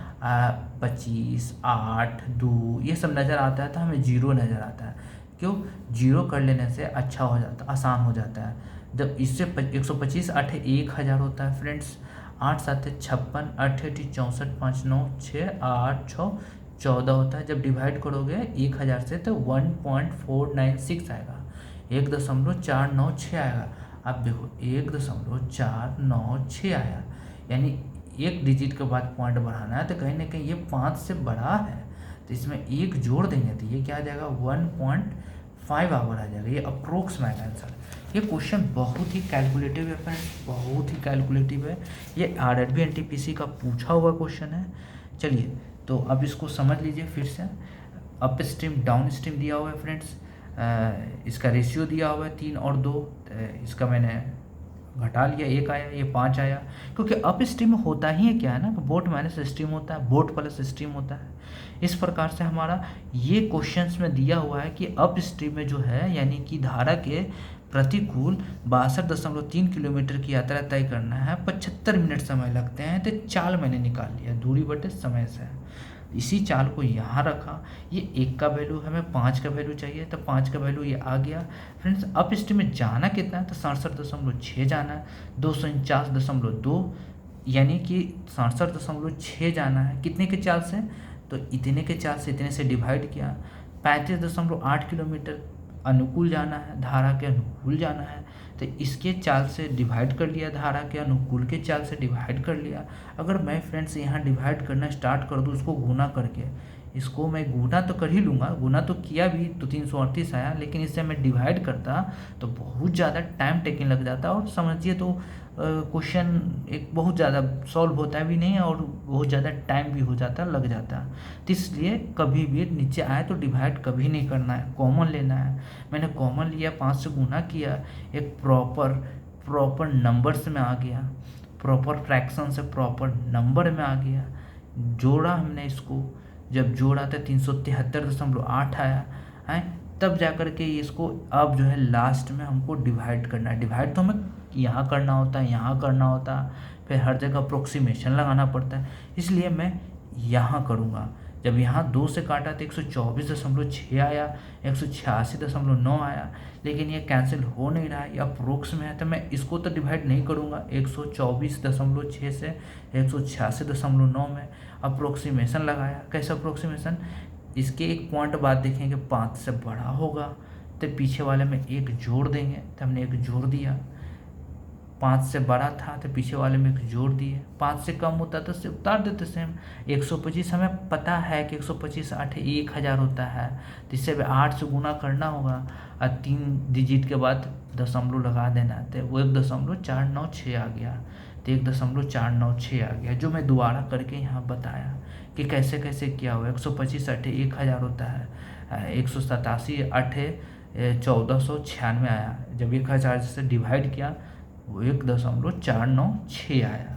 25 8 2 ये सब नज़र आता है तो हमें जीरो नज़र आता है। क्यों? जीरो कर लेने से अच्छा हो जाता, आसान हो जाता है। जब इससे 125 8 1000 होता है फ्रेंड्स, 8 7 56, 8 8 64 5 9 6 8 6 14 होता है। जब डिवाइड करोगे 1000 से तो 1.496 आएगा, 1.496 आएगा। अब देखो 1.496 आया, यानी एक डिजिट के बाद पॉइंट बढ़ाना है तो कहीं ना कहीं ये 5 से बड़ा है, तो इसमें एक जोड़ देंगे तो ये क्या आ जाएगा 1.5 आवर आ जाएगा। ये अप्रोक्स में आंसर। ये क्वेश्चन बहुत ही कैलकुलेटिव है फ्रेंड्स, बहुत ही कैलकुलेटिव है। ये आरआरबी एनटीपीसी का पूछा हुआ क्वेश्चन है। चलिए तो अब इसको समझ लीजिए फिर से। अप स्ट्रीम डाउन स्ट्रीम दिया हुआ है फ्रेंड्स, इसका रेशियो दिया हुआ है 3 और 2, इसका मैंने घटा लिया, 1 आया, ये 5 आया। क्योंकि अप स्ट्रीम होता ही है क्या है ना, बोट माइनस स्ट्रीम होता है, बोट प्लस स्ट्रीम होता है। इस प्रकार से हमारा ये क्वेश्चंस में दिया हुआ है कि अप स्ट्रीम में जो है यानी कि धारा के प्रतिकूल 62.3 किलोमीटर की यात्रा तय करना है, 75 मिनट समय लगते हैं। तो चाल मैंने निकाल लिया, दूरी बटे समय से। इसी चाल को यहाँ रखा, ये 1 का वैल्यू, हमें 5 का वैल्यू चाहिए, तो 5 का वैल्यू ये आ गया फ्रेंड्स। अप स्ट्रीम में जाना कितना है, तो 67.6 जाना है, 249.2 यानी कि 67.6 जाना है। कितने के चाल से, तो इतने के चाल से इतने से डिवाइड किया। 35.8 किलोमीटर अनुकूल जाना है, धारा के अनुकूल जाना है, तो इसके चाल से डिवाइड कर लिया, धारा के अनुकूल के चाल से डिवाइड कर लिया। अगर मैं फ्रेंड्स यहाँ डिवाइड करना स्टार्ट कर दूँ इसको गुना करके, इसको मैं गुना तो कर ही लूँगा, गुना तो किया भी तो 338 आया, लेकिन इससे मैं डिवाइड करता तो बहुत ज़्यादा टाइम टेकिंग लग जाता, और समझिए तो क्वेश्चन एक बहुत ज़्यादा सॉल्व होता भी नहीं है और बहुत ज़्यादा टाइम भी हो जाता, लग जाता। तो इसलिए कभी भी नीचे आए तो डिवाइड कभी नहीं करना है, कॉमन लेना है। मैंने कॉमन लिया, 5 से गुना किया, एक प्रॉपर नंबर्स में आ गया, प्रॉपर फ्रैक्शन से प्रॉपर नंबर में आ गया। जोड़ा हमने इसको, जब जोड़ा था 373.8 आया है, तब जाकर के इसको अब जो है लास्ट में हमको डिवाइड करना है। डिवाइड तो हमें यहाँ करना होता है, यहाँ करना होता है, फिर हर जगह अप्रोक्सीमेशन लगाना पड़ता है, इसलिए मैं यहाँ करूँगा। जब यहाँ 2 से काटा तो 124.6 आया, 186.9 आया, लेकिन ये कैंसिल हो नहीं रहा है, ये अप्रोक्स में है, तो मैं इसको तो डिवाइड नहीं करूँगा 124.6 से 186.9 में। अप्रोक्सीमेशन लगाया, कैसे अप्रोक्सीमेशन, इसके एक पॉइंट बाद देखेंगे 5 से बड़ा होगा तो पीछे वाले में एक जोड़ देंगे, तो हमने एक जोड़ दिया। 5 से बड़ा था तो पीछे वाले में एक जोड़ दिए, 5 से कम होता तो से उतार देते सेम। 125 हमें पता है कि 125 8 1000 होता है, तो इससे 8 से गुना करना होगा और 3 डिजिट के बाद दशमलव लगा देना है, तो वो 1.496 आ गया। तो 1.496 आ गया, जो मैं दोबारा करके यहाँ बताया कि कैसे कैसे क्या हुआ। 125 8 1000 होता है, 187 8 1496 आया, जब 1000 से डिवाइड किया वो 1.496 आया।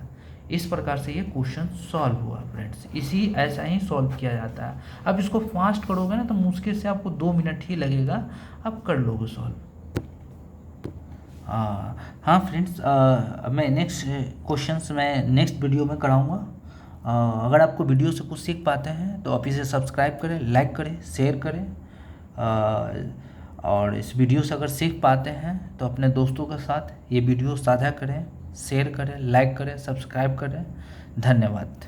इस प्रकार से ये क्वेश्चन सॉल्व हुआ फ्रेंड्स, इसी ऐसा ही सॉल्व किया जाता है। अब इसको फास्ट करोगे ना तो मुश्किल से आपको 2 मिनट ही लगेगा, आप कर लोगे सॉल्व। हाँ फ्रेंड्स, मैं नेक्स्ट क्वेश्चंस मैं नेक्स्ट वीडियो में कराऊंगा। अगर आपको वीडियो से कुछ सीख पाते हैं तो आप इसे सब्सक्राइब करें, लाइक करें, शेयर करें, और इस वीडियो से अगर सीख पाते हैं तो अपने दोस्तों के साथ ये वीडियो साझा करें, शेयर करें, लाइक करें, सब्सक्राइब करें। धन्यवाद।